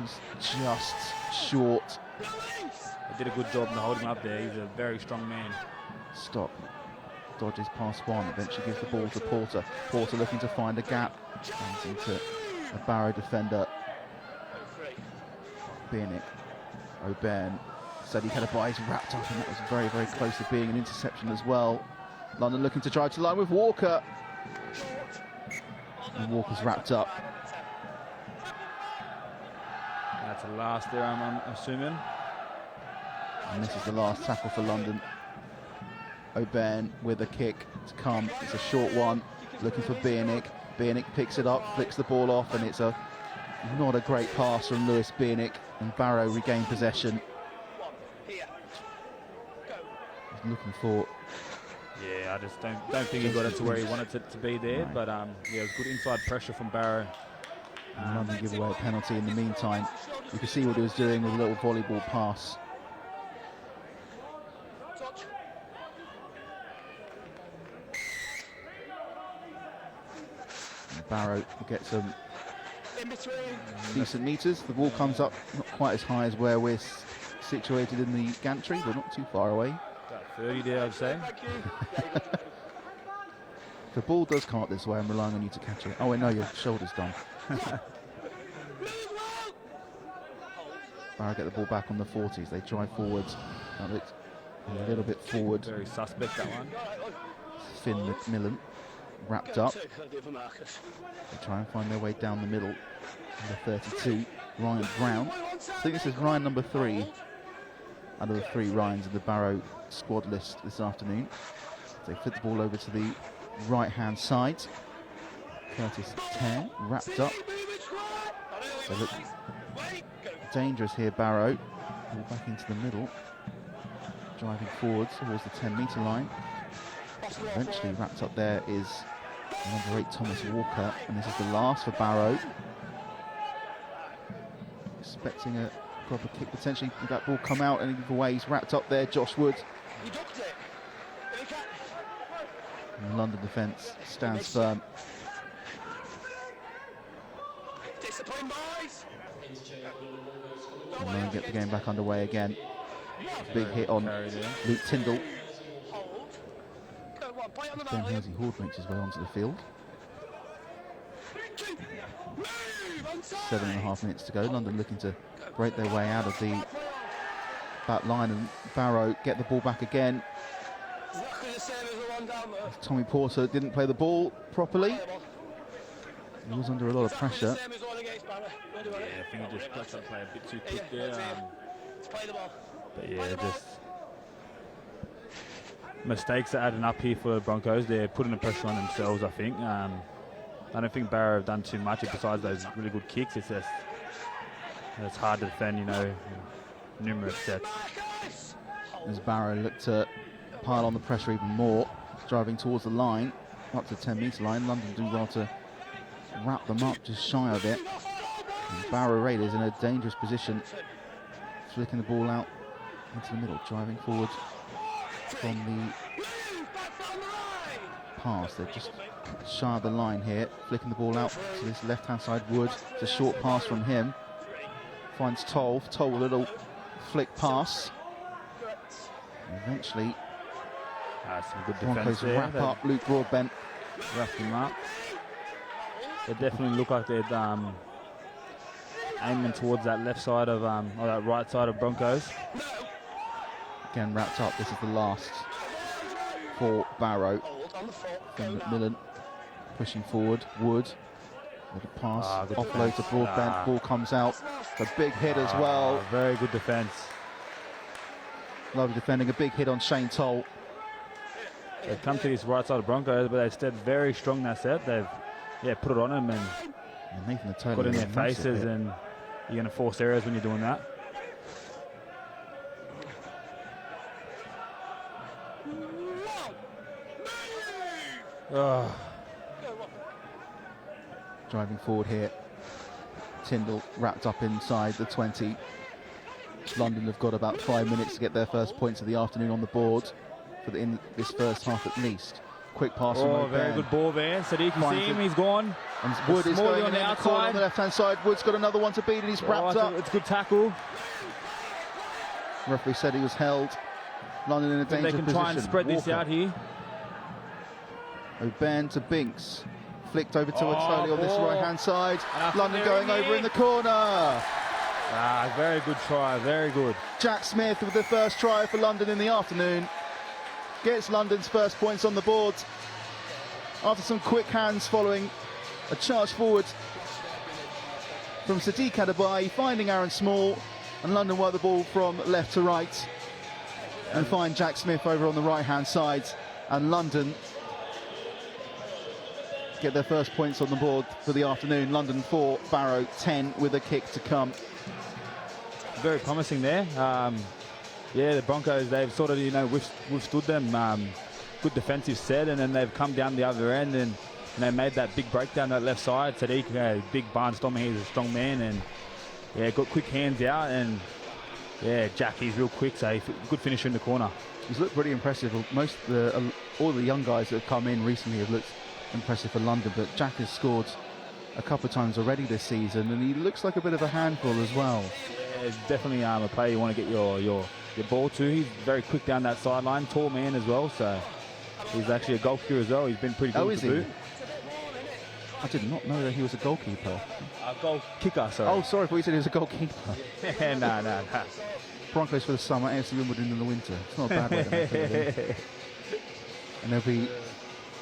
He's just short. They did a good job in holding him up there. He's a very strong man. Stock dodges past one, eventually gives the ball to Porter. Porter looking to find a gap, runs into a Barrow defender. Bieniek, O'Byrne said he had a bye, he's wrapped up, and that was very, very close to being an interception as well. London looking to drive to line with Walker. And Walker's wrapped up. That's the last there, I'm assuming. And this is the last tackle for London. O'Byrne with a kick to come. It's a short one, looking for Bieniek. Bieniek picks it up, flicks the ball off, and it's not a great pass from Lewis Bieniek. And Barrow regain possession. He's looking for... Yeah, I just don't think he got it to where he wanted it to be there. Right. But yeah, it was good inside pressure from Barrow. London give away a penalty in the meantime. You can see what he was doing with a little volleyball pass. And Barrow gets some decent meters. The ball comes up not quite as high as where we're situated in the gantry, but not too far away. About 30 there, I'd say. The ball does come up this way, I'm relying on you to catch it. Oh, wait, no, your shoulder's done. Barrow get the ball back on the 40s. They drive forwards. A little bit forward. Very suspect, that one. Finn McMillan wrapped up. They try and find their way down the middle. Number 32, Ryan Brown. I think this is Ryan number 3 out of the 3 Ryans in the Barrow squad list this afternoon. They flip the ball over to the right-hand side. Curtis 10, wrapped up. They look dangerous here, Barrow. Ball back into the middle. Driving forwards towards the 10-metre line. Eventually wrapped up there is number 8, Thomas Walker. And this is the last for Barrow. Expecting a proper kick, potentially with that ball come out, and either way he's wrapped up there. Josh Wood. And the London defence stands firm. And then get the game back underway again. Big hit on Luke Tyndall. Ben Halsey Horde makes his way onto the field. 7.5 minutes to go. London looking to break their way out of the back line, and Barrow get the ball back again. Tommy Porter didn't play the ball properly. He was under a lot of pressure. Yeah, I think he just got to play a bit too quick there. But yeah, just mistakes are adding up here for the Broncos. They're putting the pressure on themselves, I think. I don't think Barrow have done too much besides those really good kicks. It's just it's hard to defend, you know, numerous sets. As Barrow looked to pile on the pressure even more, driving towards the line, up to the 10-metre line. London do well to wrap them up just shy of it. And Barrow Raiders in a dangerous position, flicking the ball out into the middle, driving forward from the pass. They're just shy of the line here, flicking the ball out to this left-hand side. Wood, it's a short pass from him. Finds Toll with a little flick pass. And eventually, some good Broncos defense wrap up. Luke Broadbent wrap him up. They definitely look like they're aiming towards that left side of, or that right side of Broncos. Again wrapped up. This is the last for Barrow. Then McMillan pushing forward. Wood with a pass, offload to Broadbent. Ball comes out. A big hit as well. Very good defence. Lovely defending. A big hit on Shane Toll. They've come to this right side of Broncos, but they've stayed very strong that set. They've put it on them and Nathan Atoli got in their faces, and you're going to force errors when you're doing that. Driving forward here. Tyndall wrapped up inside the 20. London have got about 5 minutes to get their first points of the afternoon on the board in this first half at least. Quick pass from O'Byrne. Very good ball there. Sadiq, you see him, he's gone. And Wood is going on the outside. On the left-hand side, Wood's got another one to beat, and he's wrapped up. It's a good tackle. Referee said he was held. London in a dangerous They can position. try and spread this Walker. out here. O'Ben to Binks. Flicked over to Otoli on this ball. right-hand side. And London they're going over in the corner. Very good try, very good. Jack Smith with the first try for London in the afternoon. Gets London's first points on the board. After some quick hands following a charge forward from Sadiq Adabai, finding Aaron Small, and London work the ball from left to right and find Jack Smith over on the right-hand side, and London get their first points on the board for the afternoon. London 4, Barrow 10 with a kick to come. Very promising there. The Broncos, they've sort of, withstood them. Good defensive set, and then they've come down the other end and they made that big breakdown that left side. Sadiq, big barnstormer, he's a strong man, and got quick hands out, and Jack, he's real quick, so good finisher in the corner. He's looked pretty impressive. All the young guys that have come in recently have looked impressive for London, but Jack has scored a couple of times already this season, and he looks like a bit of a handful as well. Yeah, definitely a player you want to get your ball to. He's very quick down that sideline, tall man as well, so he's actually a goal kicker as well. He's been pretty good. Oh, with is the he? boot. I did not know that he was a goalkeeper. A goal kicker, sorry. Oh, sorry, I thought you said he was a goalkeeper. No. Broncos for the summer, AFC Wimbledon in the winter. It's not a bad way to make it. And there'll be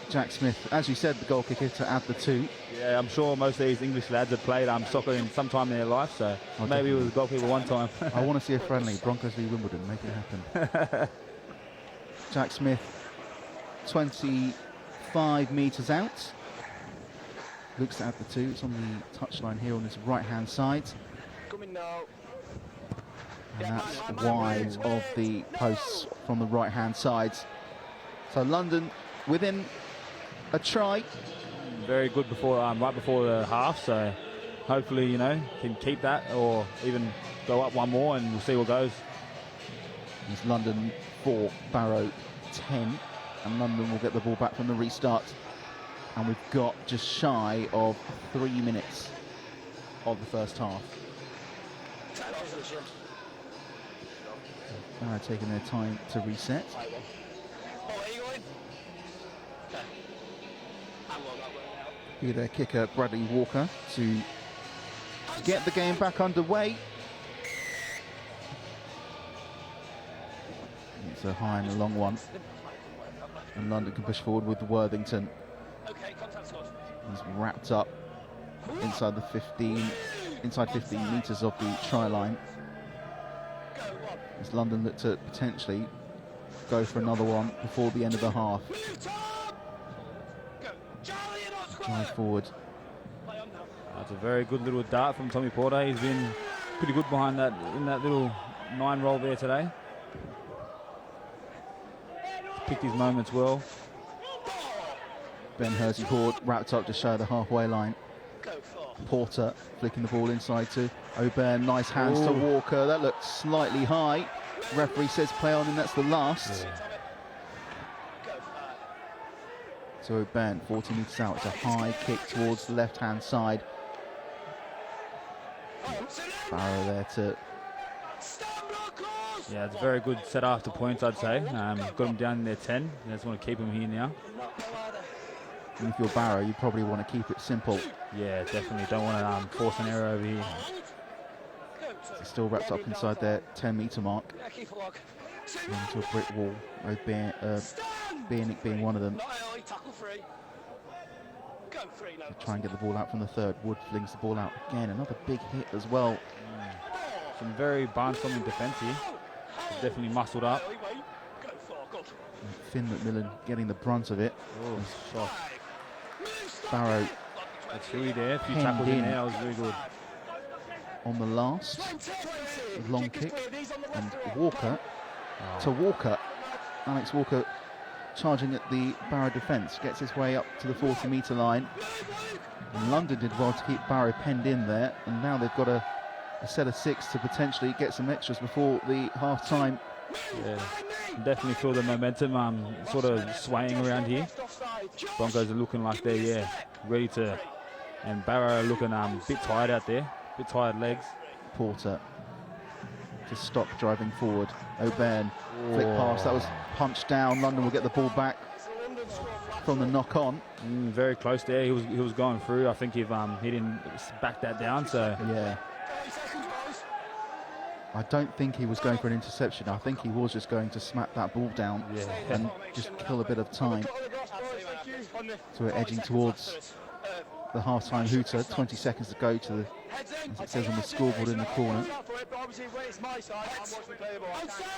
Jack Smith, as you said, the goal kicker, to add the 2. Yeah, I'm sure most of these English lads have played soccer in some time in their life, so maybe he was a goalkeeper one time. I want to see a friendly. Broncos v Wimbledon, make it happen. Jack Smith, 25 metres out. Looks to add the 2. It's on the touchline here on this right-hand side. Coming now. And that's wide of the posts from the right-hand side. So London within a try. Very good right before the half, so hopefully, can keep that or even go up one more, and we'll see what goes. It's London 4, Barrow 10, and London will get the ball back from the restart. And we've got just shy of 3 minutes of the first half. Barrow taking their time to reset. Be their kicker, Bradley Walker, to get the game back underway. It's a high and a long one. And London can push forward with Worthington. He's wrapped up inside 15 metres of the try line. As London look to potentially go for another one before the end of the half. Drive forward. That's a very good little dart from Tommy Porter. He's been pretty good behind that in that little 9 roll there today. He's picked his moments well. Ben Hersey-Horde wrapped up just shy of the halfway line. Porter flicking the ball inside to O'Ben. Nice hands to Walker. That looked slightly high. Referee says play on, and that's the last. Yeah. So O'Ben, 40 metres out. It's a high kick towards the left-hand side. Barrow there to... Yeah, it's a very good set after points, I'd say. Got him down in their 10. You just want to keep him here now. And if you're Barrow, you probably want to keep it simple. Yeah, definitely. Don't want to force an error over here. It's still wrapped up inside their 10-metre mark. Into a brick wall. Bienick being one of them. They try and get the ball out from the third. Wood flings the ball out again. Another big hit as well. Some very barnstorming defence here. They've definitely muscled up. And Finn McMillan getting the brunt of it. Shot. Barrow That's really there. A few Penned tackles in in. there. That was very good. on the last long kick, and Walker to Walker. Alex Walker charging at the Barrow defence, gets his way up to the 40-metre line. And London did well to keep Barrow penned in there, and now they've got a set of 6 to potentially get some extras before the half-time. Yeah, definitely feel the momentum sort of swaying around here. Broncos are looking like they're ready to, and Barrow are looking a bit tired out there, bit tired legs. Porter to stop driving forward. O'Byrne, flick pass, that was punched down. London will get the ball back from the knock on. Very close there. He was going through. I think if he didn't back that down, so Yeah. I don't think he was going for an interception. I think he was just going to smack that ball down and just kill a bit of time. So we're edging towards the half-time hooter. 20 seconds to go to the, as it says on the scoreboard in the corner.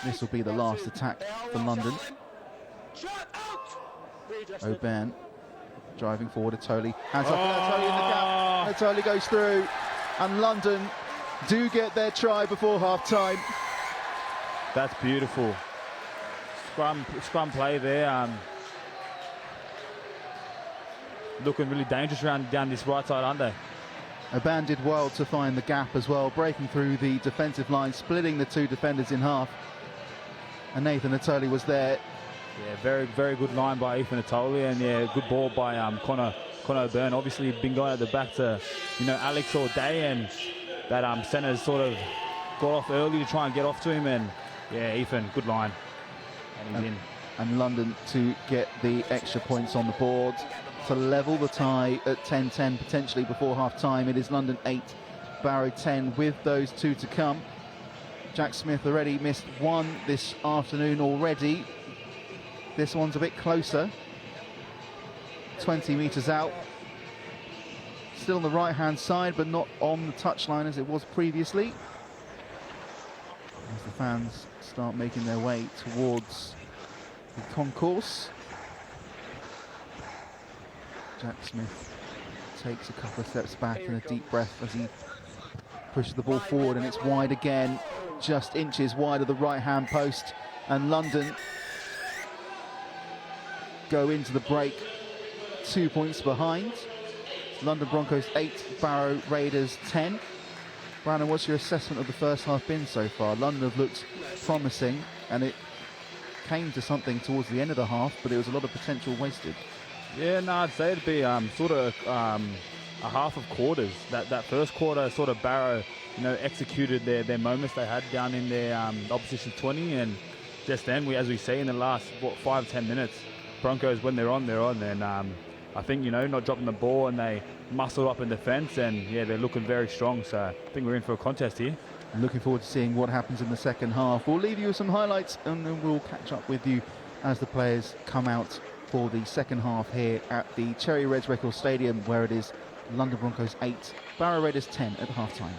This will be the last attack for London. O'Byrne driving forward. Atoli hands up. Atoli in the gap. Atoli goes through, and London do get their try before half-time. that's beautiful. Scrum play there. Looking really dangerous down this right side, aren't they? O'Byrne did well to find the gap as well, breaking through the defensive line, splitting the two defenders in half. And Nathan Atoli was there. Yeah, very, very good line by Ethan Atoli, and yeah, good ball by Connor O'Byrne. Obviously, been going at the back to, Alex all day, and that centre's sort of got off early to try and get off to him, and yeah, Ethan, good line, and he's in. And London to get the extra points on the board to level the tie at 10-10 potentially before half-time. It is London 8, Barrow 10 with those two to come. Jack Smith already missed one this afternoon already. This one's a bit closer. 20 metres out. Still on the right-hand side, but not on the touchline as it was previously. As the fans start making their way towards the concourse. Jack Smith takes a couple of steps back and a deep breath as he pushes the ball forward, and it's wide again, just inches wide of the right-hand post, and London go into the break 2 points behind. London Broncos 8, Barrow Raiders 10. Brandon, what's your assessment of the first half been so far? London have looked promising, and it came to something towards the end of the half, but it was a lot of potential wasted. Yeah, no, I'd say it'd be sort of a half of quarters. That first quarter, sort of Barrow, executed their moments they had down in their opposition 20, and just then, as we see in the last 5-10 minutes, Broncos, when they're on, and I think not dropping the ball, and they muscle up in defence, and yeah, they're looking very strong. So I think we're in for a contest here. I'm looking forward to seeing what happens in the second half. We'll leave you with some highlights, and then we'll catch up with you as the players come out for the second half here at the Cherry Reds Record Stadium, where it is London Broncos 8, Barrow Raiders 10 at half-time.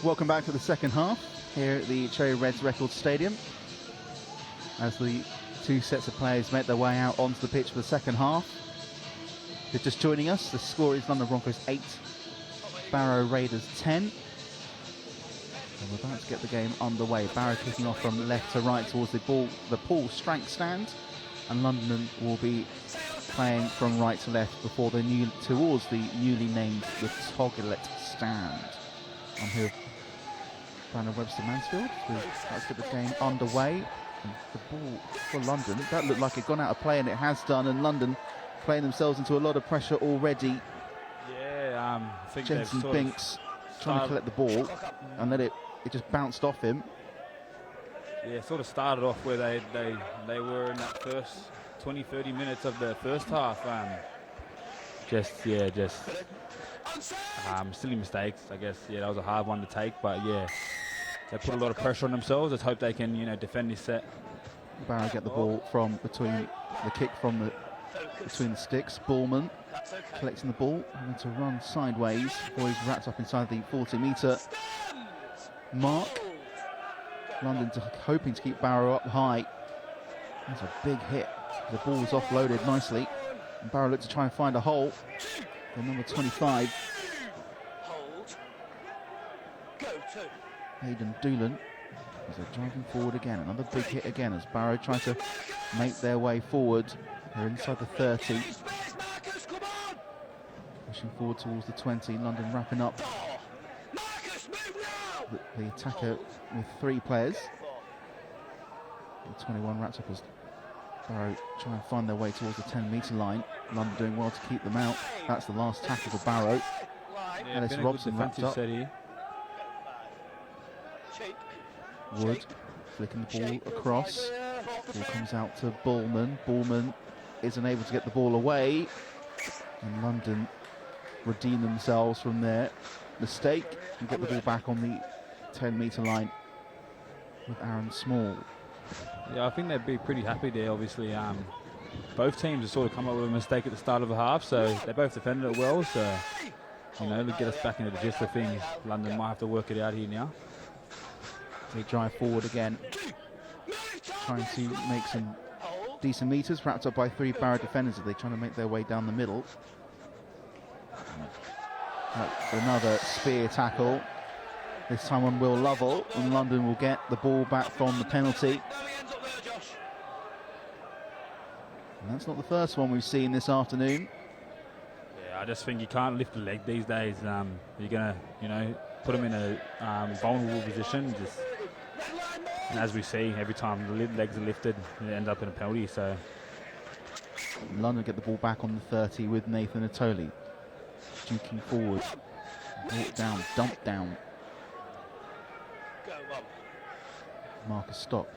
Welcome back to the second half here at the Cherry Reds Records Stadium. As the two sets of players make their way out onto the pitch for the second half. If you're just joining us, the score is London Broncos 8, Barrow Raiders 10. And we're about to get the game underway. Barrow kicking off from left to right towards the Paul Strank stand. And London will be playing from right to left towards the newly named the Togglet stand. I'm here with Brandon Webster Mansfield. Let's get the game underway. And the ball for London, that looked like it gone out of play, and it has done, and London playing themselves into a lot of pressure already. Yeah, I think Jensen they've Binks trying to collect the ball and let it just bounced off him. Yeah, sort of started off where they were in that first 20-30 minutes of the first half. Silly mistakes, I guess. Yeah, that was a hard one to take, but yeah, they put a lot of pressure on themselves. Let's hope they can, defend this set. Barrow get the ball from between the kick from between the sticks. Bullman collecting the ball, having to run sideways before he's wrapped up inside the 40-metre mark. London hoping to keep Barrow up high. That's a big hit. The ball was offloaded nicely. And Barrow looked to try and find a hole. The number 25. Hold. Go to. Hayden Doolan. As they're driving forward again. Another big hit again as Barrow try to make their way forward. They're inside the 30. Pushing forward towards the 20. London wrapping up the attacker with 3 players. The 21 wraps up as Barrow try and find their way towards the 10-metre line. London doing well to keep them out. That's the last tackle for Barrow. Yeah, Ellis Robson wrapped up. Here. Wood flicking the ball across. Ball comes out to Bullman. Bullman isn't able to get the ball away. And London redeem themselves from their mistake and get the ball back on the 10-metre line with Aaron Small. Yeah, I think they'd be pretty happy there, obviously. Both teams have sort of come up with a mistake at the start of the half, so they both defended it well. So, to get us back into the gist of things, London might have to work it out here now. They drive forward again, trying to make some decent meters, wrapped up by 3 Barrow defenders as they trying to make their way down the middle. Another spear tackle, this time on Will Lovell, and London will get the ball back from the penalty. And that's not the first one we've seen this afternoon. Yeah, I just think you can't lift the leg these days. You're going to, put them in a vulnerable position. And as we see, every time the legs are lifted, it ends up in a penalty. So London get the ball back on the 30 with Nathan Atoli. Duking forward, brought down, dumped down. Marcus Stock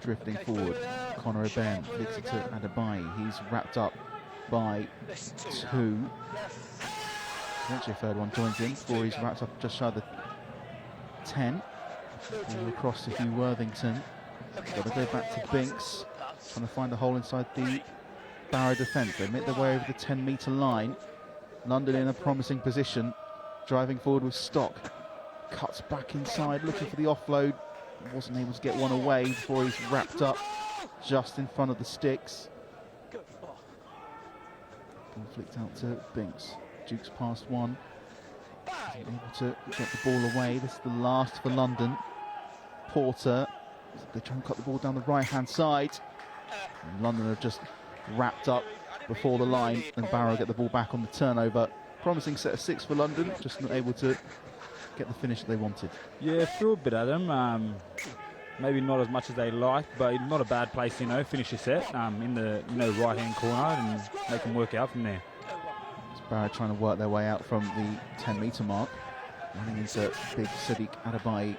drifting forward. Connor O'Ben flicks it to Adebayi. He's wrapped up by 2. Eventually a third one joins in before he's wrapped up just shy of the 10. Ball across to Hugh Worthington. Got to go back to Binks. Trying to find a hole inside the Barrow defence. They make their way over the 10-metre line. London in a promising position. Driving forward with Stock. Cuts back inside, looking for the offload. Wasn't able to get one away before he's wrapped up just in front of the sticks. Ball flicked out to Binks. Duke's past 1. Isn't able to get the ball away. This is the last for London. Porter. They try and cut the ball down the right-hand side. And London have just wrapped up before the line, and Barrow get the ball back on the turnover. Promising set of 6 for London, just not able to get the finish that they wanted. yeah, threw a bit at them. Maybe not as much as they liked, but not a bad place, finish your set in the right-hand corner and they can work out from there. It's Barrow trying to work their way out from the 10-metre mark. Running into big Sadiq Adebayi.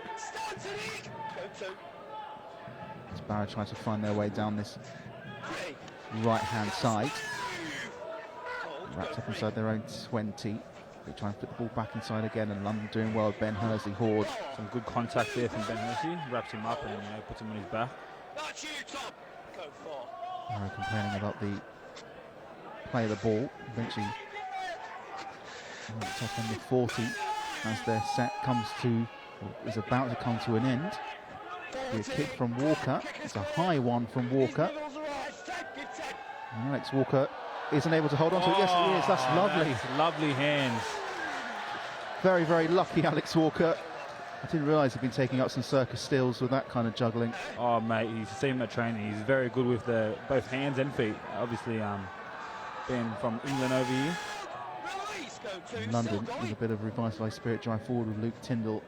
It's Barrow trying to find their way down this right-hand side. Wrapped up inside their own 20. They try and put the ball back inside again, and London doing well. Ben Hursley Horde. Some good contact there from Ben Hursley. Wraps him up and puts him on his back. Barrow complaining about the play of the ball. Eventually, top on the 40. as their set is about to come to an end. A kick from Walker. It's a high one from Walker. And Alex Walker isn't able to hold on to it. Yes, he is. That's lovely. Lovely hands. Very, very lucky Alex Walker. I didn't realise he'd been taking up some circus stills with that kind of juggling. Oh, mate, he's seen him at training. He's very good with both hands and feet. Obviously, being from England over here. In London with a bit of revitalised spirit, drive forward with Luke Tyndall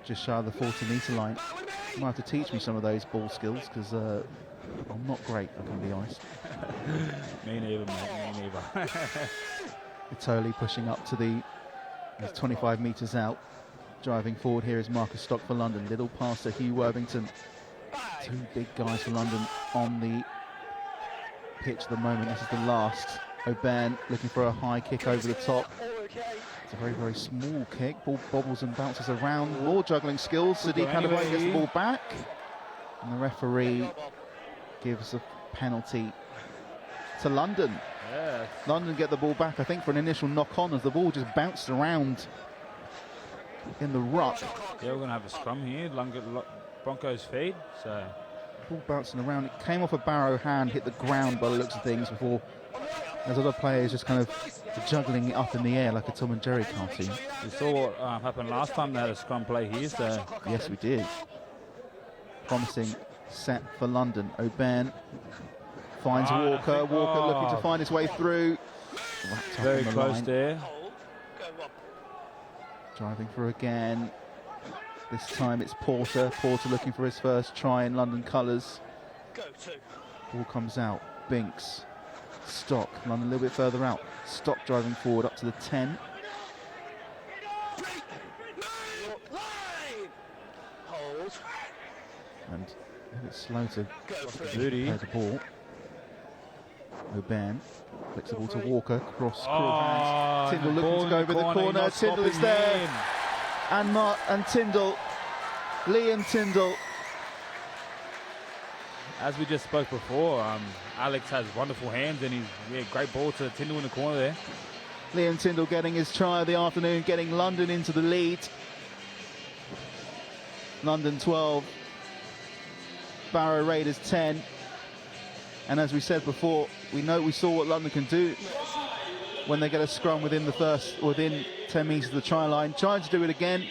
just shy of the 40-metre line. You might have to teach me some of those ball skills because I'm not great, I can be honest. Me neither, mate, me neither. Vitoli pushing up to the 25 metres out. Driving forward here is Marcus Stock for London. Little pass to Hugh Worthington. Two big guys for London on the pitch at the moment. This is the last. O'Byrne looking for a high kick over the top. It's a very, very small kick. Ball bobbles and bounces around. More juggling skills. Sadiq Hanaway gets the ball back. And the referee gives a penalty to London. Yeah. London get the ball back, I think, for an initial knock-on as the ball just bounced around in the ruck. Yeah, we're going to have a scrum here. Broncos feed. So Ball bouncing around. It came off a Barrow hand, hit the ground by the looks of things before. There's other players just kind of juggling it up in the air like a Tom and Jerry cartoon. we saw what happened last time they had a scrum play here. So Yes, we did. Promising set for London. O'Byrne finds Walker. Walker looking to find his way through. Whacked up very on the close line. there. Driving through again. This time it's Porter. Porter looking for his first try in London colours. Ball comes out. Binks. Stock. London a little bit further out. Stock driving forward up to the 10. And a bit slow to Booty. play the ball. O'Byrne flicks the ball to Walker. Cross hands. Tyndall looking to go over the corner. Tyndall is there. And Tyndall. Liam Tyndall. As we just spoke before, Alex has wonderful hands and he's great ball to Tyndall in the corner there. Liam Tyndall getting his try of the afternoon, getting London into the lead. London 12, Barrow Raiders 10. And as we said before, we saw what London can do when they get a scrum within 10 metres of the try line. Tried to do it again.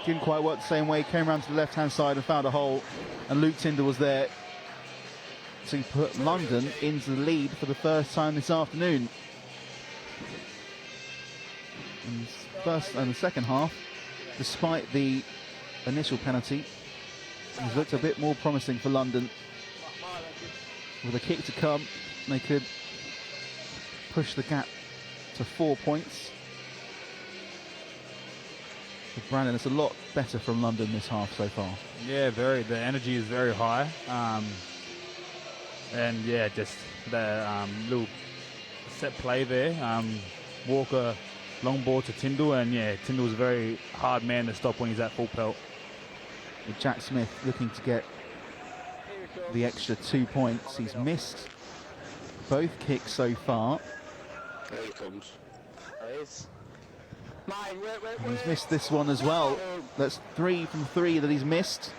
Didn't quite work the same way. Came around to the left-hand side and found a hole. And Luke Tyndall was there to put London into the lead for the first time this afternoon. In the second half, despite the initial penalty, it's looked a bit more promising for London. With a kick to come, they could push the gap to 4 points. For Brandon, it's a lot better from London this half so far. Yeah, the energy is very high. And yeah, just the little set play there. Walker, long ball to Tyndall, and yeah, Tyndall's a very hard man to stop when he's at full pelt. With Jack Smith looking to get the extra 2 points. He's missed both kicks so far. There he comes. And he's missed this one as well. That's 3 from 3 that he's missed.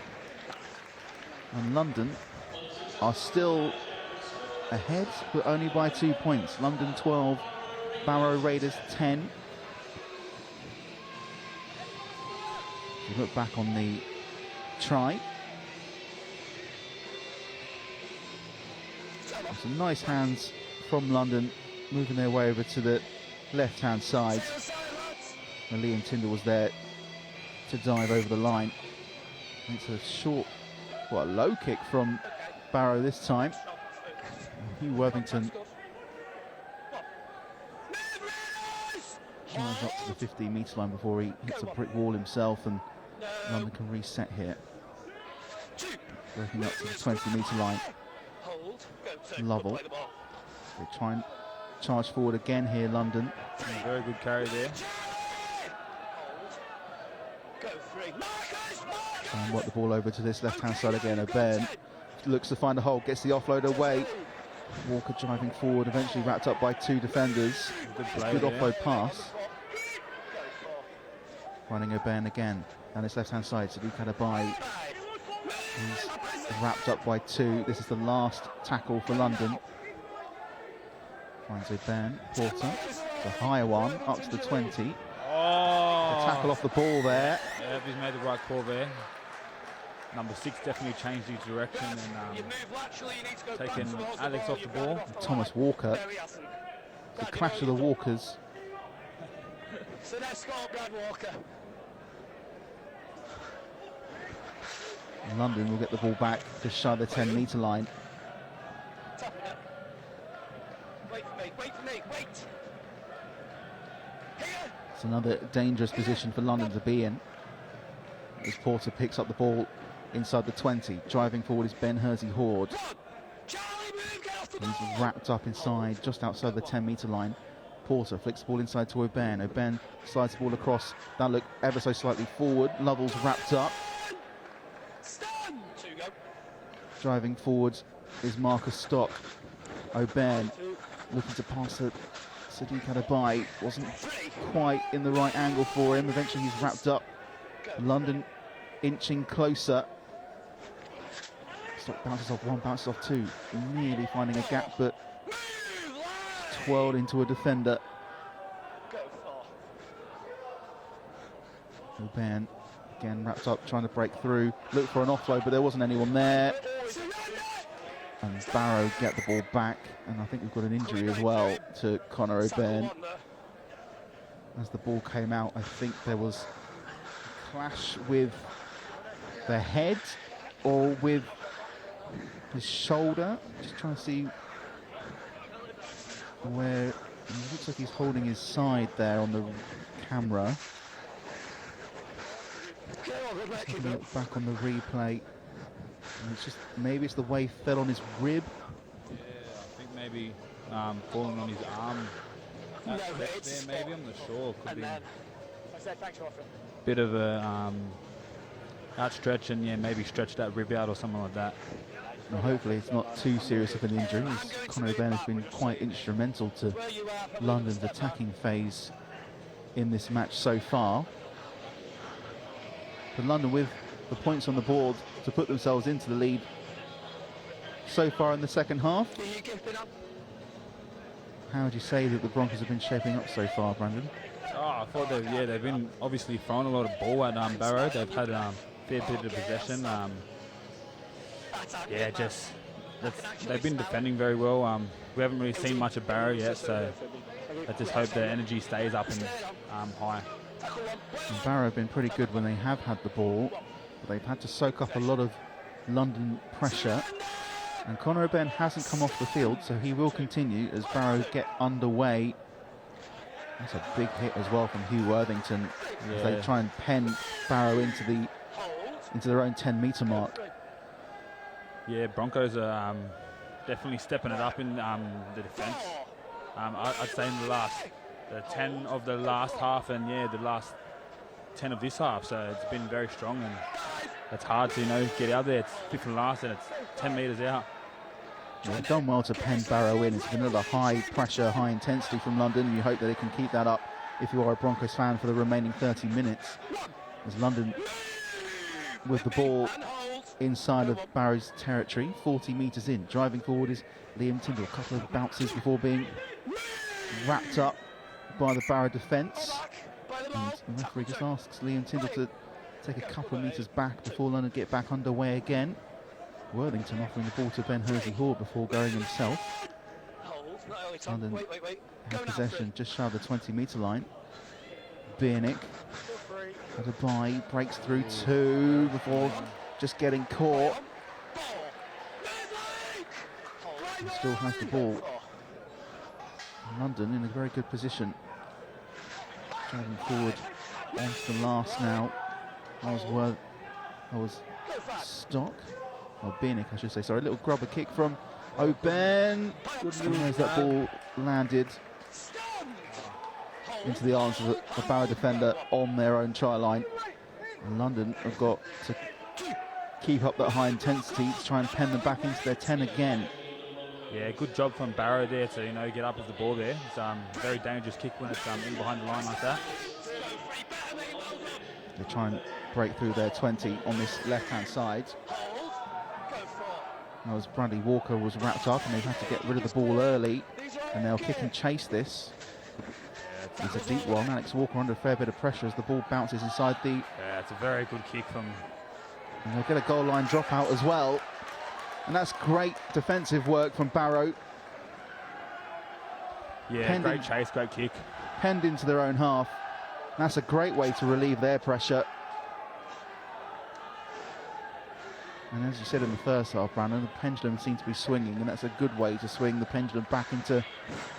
And London are still ahead, but only by 2 points. London 12, Barrow Raiders 10. If you look back on the try. Some nice hands from London, moving their way over to the left-hand side. And Liam Tyndall was there to dive over the line. It's a short, a low kick from Barrow this time. Hugh Worthington drives up to the 15-metre line before he hits a brick wall himself, and London can reset here. Working up to the 20-metre line. Lovell. They try and charge forward again here, London. Very good carry there. Try and work the ball over to this left-hand side again. O'Byrne looks to find a hole, gets the offload away. Walker driving forward, eventually wrapped up by 2 defenders. Good play Good there. offload pass. Finding O'Byrne again down his left-hand side. Sadiq Adabai. He's wrapped up by 2. This is the last tackle for London. Finds O'Byrne. Porter. The higher one, up to the 20. Oh! A tackle off the ball there. Yeah, he's made the right call there. Number 6 definitely changed his direction and taken Alex off the ball. And Thomas Walker. The clash of the Walkers. So that's score, Brad Walker. And London will get the ball back just shy of the 10-metre line. Wait for me, wait for me, wait! Here! It's another dangerous position for London to be in. As Porter picks up the ball inside the 20. Driving forward is Ben Hersey-Horde. Charlie, move, get off the ball! He's wrapped up inside, just outside the 10-metre line. Porter flicks the ball inside to O'Byrne. O'Byrne slides the ball across. That look ever so slightly forward. Lovell's wrapped up. Stand! 2 go. Driving forward is Marcus Stock. O'Byrne looking to pass it. Sadiq Adabai wasn't quite in the right angle for him. Eventually he's wrapped up. London inching closer. Stock bounces off 1, bounces off 2. Nearly finding a gap, but twirled into a defender. Go far. O'Byrne again wrapped up, trying to break through. Looked for an offload, but there wasn't anyone there. And Barrow get the ball back, and I think we've got an injury as well to Connor O'Byrne. As the ball came out, I think there was a clash with the head or with his shoulder. Just trying to see where it looks like he's holding his side there on the camera. Taking a look back on the replay. And it's just, maybe it's the way he fell on his rib. Yeah, I think maybe falling on his arm. There, maybe, I'm not sure. Could be a bit of a outstretch and yeah, maybe stretch that rib out or something like that. Now hopefully it's not too serious of an injury, as Connor O'Byrne has been quite instrumental to London's attacking phase in this match so far. But London with the points on the board to put themselves into the lead so far in the second half. How would you say that the Broncos have been shaping up so far, Brandon? Oh, I thought they've been obviously throwing a lot of ball at Barrow. They've had fair bit of possession. They've been defending very well. We haven't really seen much of Barrow yet, so I just hope their energy stays up and high. And Barrow have been pretty good when they have had the ball, but they've had to soak up a lot of London pressure. And Connor O'Byrne hasn't come off the field, so he will continue as Barrow get underway. That's a big hit as well from Hugh Worthington as they try and pen Barrow into their own 10-metre mark. Yeah, Broncos are definitely stepping it up in the defence. I'd say in the 10 of the last half and the last 10 of this half, so it's been very strong and it's hard to get out there. It's fifth and last and it's 10 metres out. Yeah, they've done well to pen Barrow in. It's been another high pressure, high intensity from London, and you hope that they can keep that up if you are a Broncos fan for the remaining 30 minutes. As London with the ball inside of Barrow's territory, 40 metres in. Driving forward is Liam Tyndall. A couple of bounces before being wrapped up by the Barrow defence. And the referee just asks Liam Tyndall to take a couple of metres back before London get back underway again. Worthington offering the ball to Ben Hersey-Horde before going himself. London had possession just shy of the 20-metre line. Biernick had a bye, breaks through 2 before just getting caught. He still has the ball. London in a very good position. Driving forward onto the last now. That was Stock. Or Biernick, I should say. Sorry, a little grubber kick from O'Byrne. Where's that ball landed? Into the arms of the Barrow defender on their own try line. And London have got to keep up that high intensity to try and pen them back into their 10 again. Yeah, good job from Barrow there to get up with the ball there. It's a very dangerous kick when it's in behind the line like that. They try and break through their 20 on this left-hand side. Now, as Bradley Walker was wrapped up and they've had to get rid of the ball early, and they'll kick and chase this. It's a deep one. Alex Walker under a fair bit of pressure as the ball bounces inside the... Yeah, it's a very good kick from... And they'll get a goal line dropout as well. And that's great defensive work from Barrow. Yeah, great chase, great kick. Penned into their own half. That's a great way to relieve their pressure. And as you said in the first half, Brandon, the pendulum seemed to be swinging, and that's a good way to swing the pendulum back into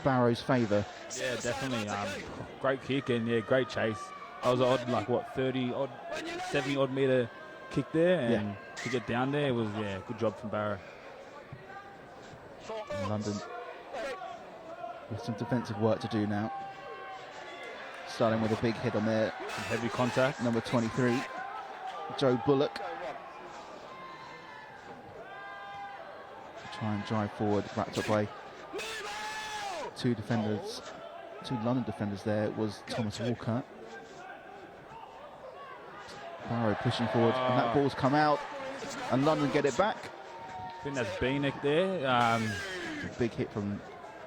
Barrow's favour. Yeah, definitely. Great kick and yeah, great chase. That was an odd, like what, 70 odd metre kick there, and to get down there, it was good job from Barrow. And London with some defensive work to do now. Starting with a big hit on there. Some heavy contact. Number 23, Joe Bullock. Try and drive forward, wrapped up by two London defenders there. It was Thomas Walker. Barrow pushing forward, and that ball's come out, and London get it back. I think that's Beanick there. A big hit from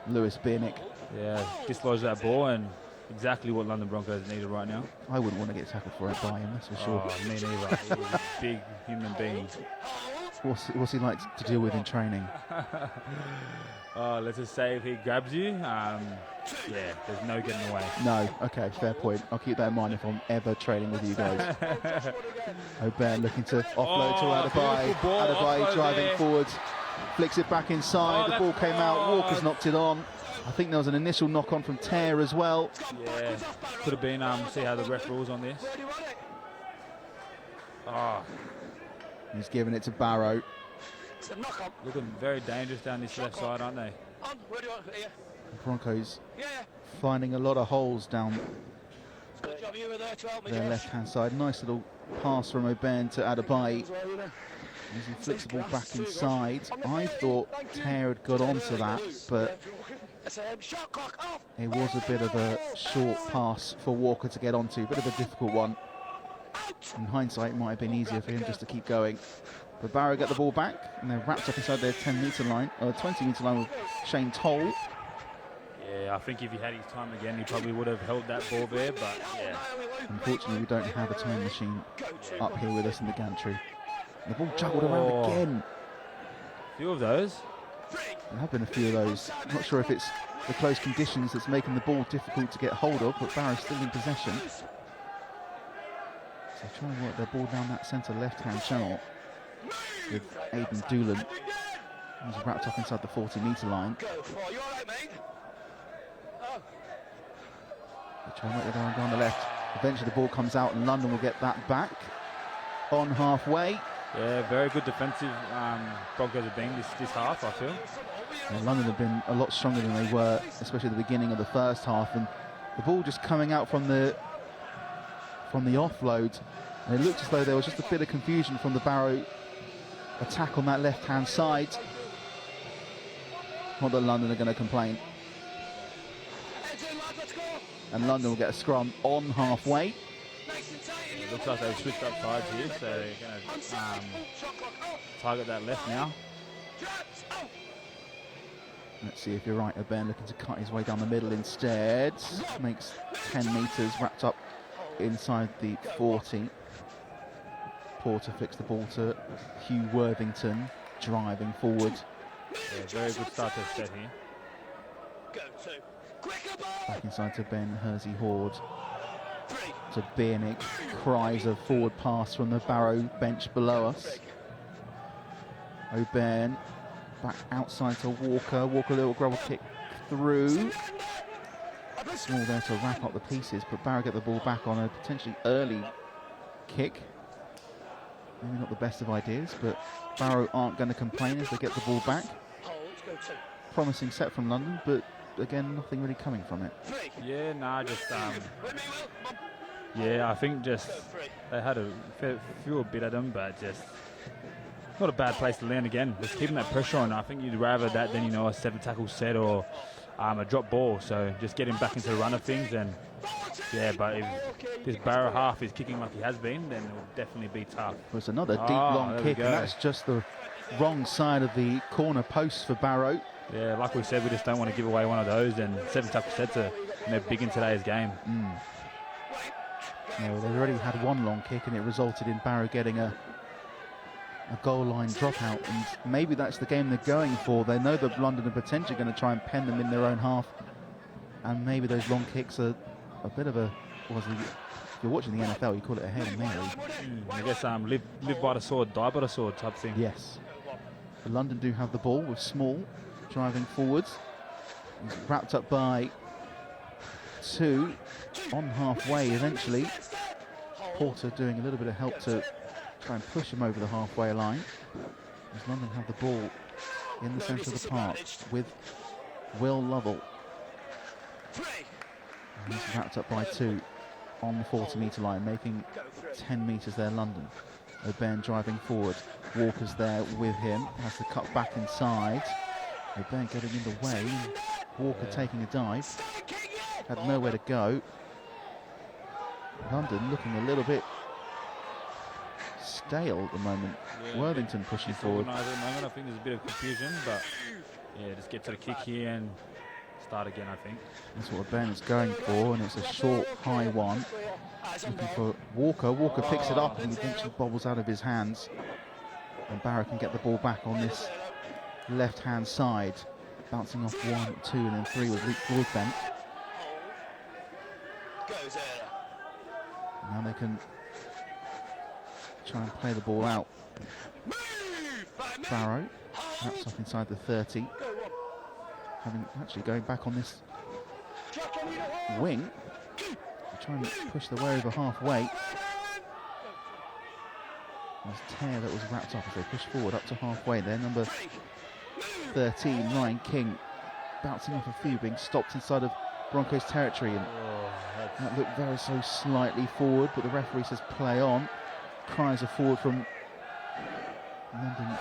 Lewis Beanick. Yeah, dislodged that ball, and exactly what London Broncos needed right now. I wouldn't want to get tackled for it by him, that's for sure. Oh, me neither. He's a big human being. What's he like to deal with in training? Let's just say if he grabs you, there's no getting away. No, okay, fair point. I'll keep that in mind if I'm ever training with you guys. O'Beirne looking to offload to Adebayo. Adebayo driving forward, flicks it back inside. The ball came out. Walker's knocked it on. I think there was an initial knock on from Tear as well. Yeah, could have been. See how the ref rules on this. He's giving it to Barrow. Looking very dangerous down this left side, aren't they? The Broncos finding a lot of holes down their left-hand side. Nice little pass from O'Beirne to Adebayo as he flicks the ball back inside. I thought Tear had got onto that, but it was a bit of a short pass for Walker to get onto. Bit of a difficult one. In hindsight, it might have been easier for him just to keep going. But Barrow get the ball back, and they're wrapped up inside their 10-metre line, or 20-metre line with Shane Toll. Yeah, I think if he had his time again, he probably would have held that ball there, but yeah. Unfortunately, we don't have a time machine up here with us in the gantry. The ball juggled around again. A few of those. There have been a few of those. I'm not sure if it's the close conditions that's making the ball difficult to get hold of, but Barrow's still in possession. So trying to work their ball down that centre left-hand channel with Aidan Doolan. He's wrapped up inside the 40-metre line. They try and work their down the left. Eventually the ball comes out and London will get that back on halfway. Yeah, very good defensive Broncos have been this half, I feel. And London have been a lot stronger than they were, especially at the beginning of the first half. And the ball just coming out from the offload. And it looked as though there was just a bit of confusion from the Barrow attack on that left-hand side. Not that London are going to complain. And London will get a scrum on halfway. It looks like they've switched up sides here, so they're going to target that left now. Let's see if you're right. O'Beirne looking to cut his way down the middle instead. Makes 10 metres, wrapped up inside the 40. Porter flicks the ball to Hugh Worthington, driving forward. Yeah, very good start to the set here. Back inside to Ben Hersey-Horde. To Beanick, cries of forward pass from the Barrow bench below us. O'Beirne back outside to Walker. Walker, a little gravel kick through. Small there to wrap up the pieces, but Barrow get the ball back on a potentially early kick. Maybe not the best of ideas, but Barrow aren't going to complain as they get the ball back. Promising set from London, but again, nothing really coming from it. Yeah, yeah, I think just they had a few bit at them, but just not a bad place to land again. Just keeping that pressure on. I think you'd rather that than, a 7-tackle set or a drop ball. So just getting back into the run of things and Yeah, but if this Barrow half is kicking like he has been, then it will definitely be tough. There's another deep, Ah, long there we kick, and go. that's just the wrong side of the corner post for Barrow. Yeah, like we said, we just don't want to give away one of those, and 7 tough sets are big in today's game. Yeah, well, they've already had one long kick, and it resulted in Barrow getting a goal line dropout, and maybe that's the game they're going for. They know that London are potentially going to try and pen them in their own half, and maybe those long kicks are a bit of a, if you're watching the NFL, you call it a Hail Mary. I guess live by the sword, die by the sword type thing. Yes. But London do have the ball with Small driving forwards. He's wrapped up by 2 on halfway eventually. Porter doing a little bit of help to try and push him over the halfway line. As London have the ball in the centre of the park with Will Lovell. And he's wrapped up by 2 on the 40-metre line, making 10 metres there, London. O'Ben driving forward. Walker's there with him, has to cut back inside. O'Ben getting in the way. Walker taking a dive. Had nowhere to go. London looking a little bit stale at the moment. Yeah, Worthington pushing forward. At the moment, I think there's a bit of confusion, but yeah, just get to the kick here and start again, I think. That's what Ben is going for, and it's a short, high one. Looking for Walker. Walker picks it up and eventually bobbles out of his hands. And Barrow can get the ball back on this left-hand side. Bouncing off 1, 2, and then 3 with Luke Broadbent. Now they can try and play the ball out. Barrow wraps up inside the 30. Having actually going back on this wing. Trying to push the way over halfway. There's Tear that was wrapped up as they push forward up to halfway there. Number 13, Ryan King, bouncing off a few, being stopped inside of Broncos territory. And that looked very so slightly forward, but the referee says play on. Cries are forward from London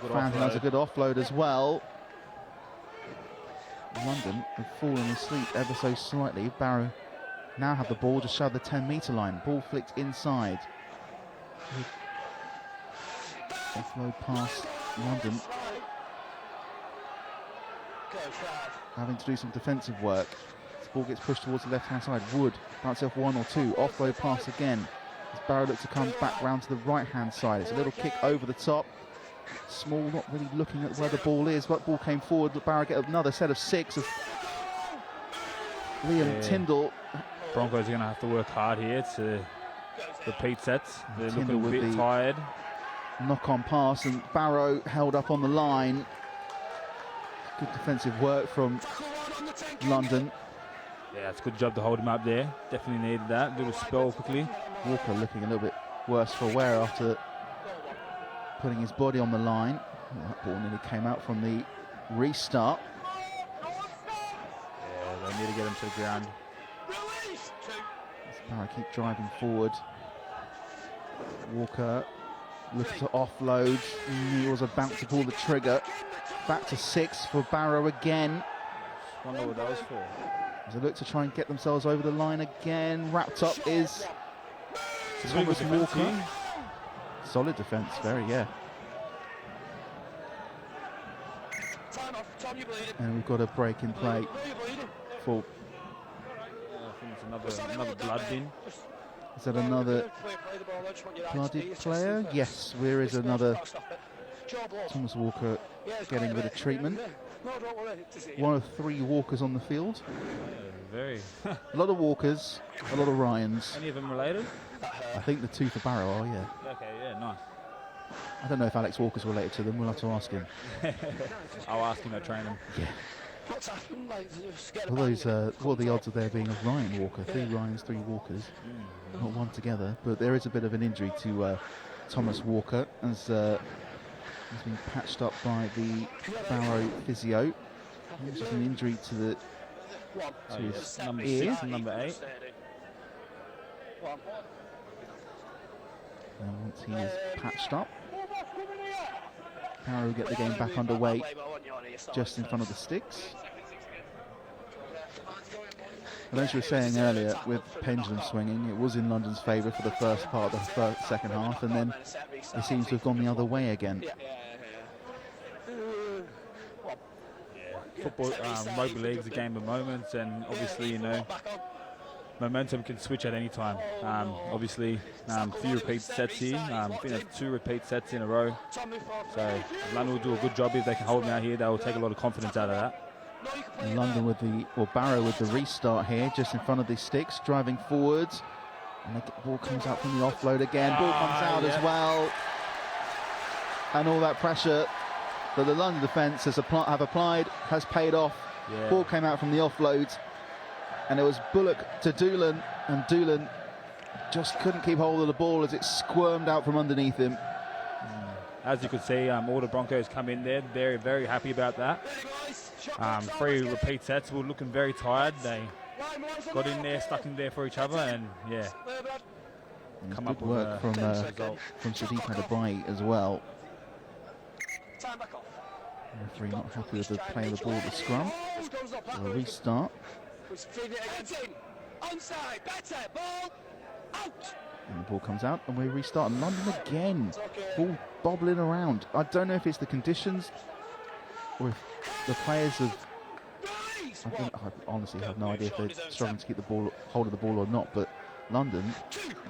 fans, and that's a good offload as well. London have fallen asleep ever so slightly. Barrow now have the ball just shy of the 10-metre line. Ball flicked inside. Offload past London. Having to do some defensive work. This ball gets pushed towards the left-hand side. Wood bounce off 1 or 2. Offload pass again. As Barrow looks to come back round to the right-hand side. It's a little kick over the top. Small not really looking at where the ball is, but ball came forward. But Barrow get another set of 6 of Liam Tyndall. Broncos are going to have to work hard here to repeat sets. They're Tyndall looking a with bit the tired. Knock-on pass, and Barrow held up on the line. Good defensive work from London. Yeah, it's a good job to hold him up there. Definitely needed that. Little spell quickly. Walker looking a little bit worse for wear after putting his body on the line. That ball nearly came out from the restart. Yeah, they need to get him to the ground. Barrow keep driving forward. Walker looking to offload. He was about to pull the trigger. Back to 6 for Barrow again. Wonder what that was for. As they look to try and get themselves over the line again. Wrapped up is Thomas Walker. Solid defence, very, yeah. And we've got a break in play for. I think it's another blood bin. Is that another blooded player? Yes, there is another. Thomas Walker getting a bit of treatment. One of 3 Walkers on the field. Very. A lot of Walkers, a lot of Ryans. Any of them related? I think the 2 for Barrow are, yeah. Okay, yeah, nice. I don't know if Alex Walker's related to them. We'll have to ask him. I'll ask him to train him. Yeah. Well, those, what are the odds of there being a Ryan Walker? 3 Ryans, 3 Walkers. Not one together. But there is a bit of an injury to Thomas Walker, as he's been patched up by the Barrow physio. It's just an injury to the his Number ear. 6 and number 8. And once he is patched up, Barrow get the game back underway just in front of the sticks. And as you were saying earlier, with pendulum swinging, it was in London's favour for the first part of the second half, and then it seems to have gone the other way again. Football, rugby league's a game of moments, and obviously, you know, momentum can switch at any time. Obviously, few repeat sets here. I think there's 2 repeat sets in a row. So London will do a good job if they can hold them out here. They will take a lot of confidence out of that. And London with Barrow with the restart here, just in front of the sticks, driving forwards. And the ball comes out from the offload again. Ball comes out as well. And all that pressure that the London defence have applied has paid off. Yeah. Ball came out from the offload. And it was Bullock to Doolan, and Doolan just couldn't keep hold of the ball as it squirmed out from underneath him. As you could see, all the Broncos come in there, very, very happy about that. 3 repeat sets, were looking very tired. They got in there, stuck in there for each other, and yeah, come good up with work from Sadiq Adebayi as well. The referee not happy with the play of the ball at the scrum. So a restart. Onside, better, ball out. And the ball comes out, and we restart. And London again, ball bobbling around. I don't know if it's the conditions or if the players have. I honestly have no idea if they're struggling to keep the ball, hold of the ball or not. But London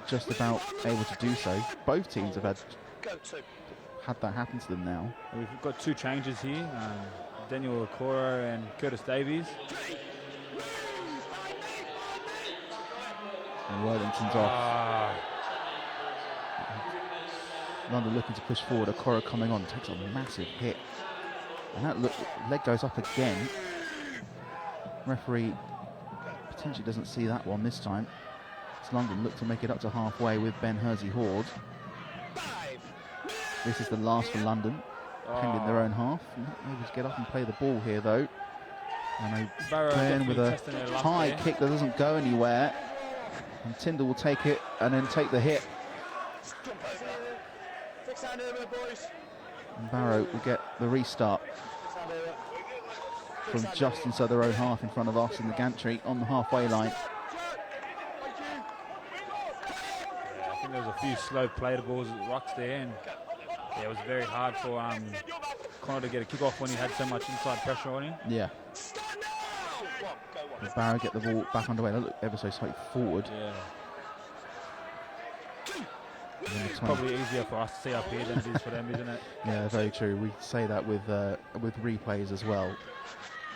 just about able to do so. Both teams have had that happen to them now. We've got 2 changes here, Daniel Okoro and Curtis Davies. And Worthington's off. London looking to push forward. Okoro coming on, takes a massive hit. And that leg goes up again. Referee potentially doesn't see that one this time. It's London look to make it up to halfway with Ben Hersey-Horde. This is the last for London. Penned in their own half. Not able to get up and play the ball here though. And Barrow they with a high kick that doesn't go anywhere. And Tyndall will take it and then take the hit. And Barrow will get the restart from just inside their own half in front of us in the gantry on the halfway line. I think there was a few slow played balls at the rucks there, and yeah, it was very hard for Connor to get a kick off when he had so much inside pressure on him. Yeah. As Barrow get the ball back underway, they look ever so slightly forward. Yeah. It's probably easier for us to see up here than it is for them, isn't it? Yeah, very true. We say that with replays as well.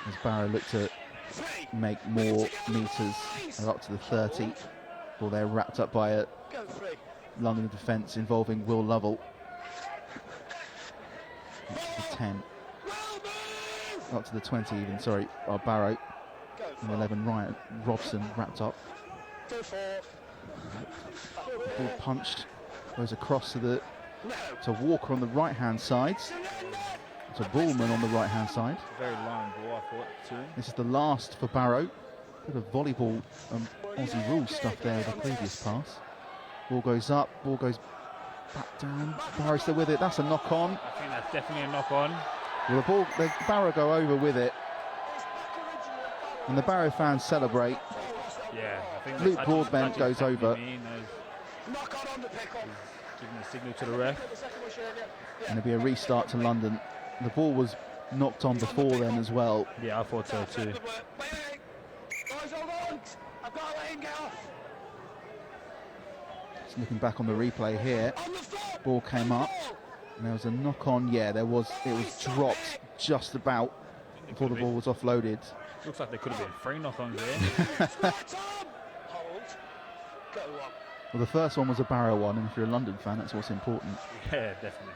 As Barrow look to make more meters, they're up to the 30. Well, they're wrapped up by a London defence involving Will Lovell. Up to the 10. Up to the 20 even, sorry, Barrow. And 11, Ryan Robson wrapped up. Ball punched, goes across to Walker on the right hand side. To Bullman on the right hand side. Very line ball, I thought, too. This is the last for Barrow. Bit of volleyball Aussie rules stuff there with the previous pass. Ball goes up, ball goes back down. Barrow still with it. That's a knock on. I think that's definitely a knock on. Well, the Barrow go over with it. And the Barrow fans celebrate. Yeah, I think Luke Broadbent goes over. Giving a signal to the ref. And it'll be a restart to London. The ball was knocked on before then as well. Yeah, I thought so too. Just looking back on the replay here, ball came up and there was a knock on. Yeah, it was dropped just about before the ball was offloaded. Looks like there could have been 3 knock-ons there. Well, the first one was a Barrow one, and if you're a London fan, that's what's important. Yeah, definitely.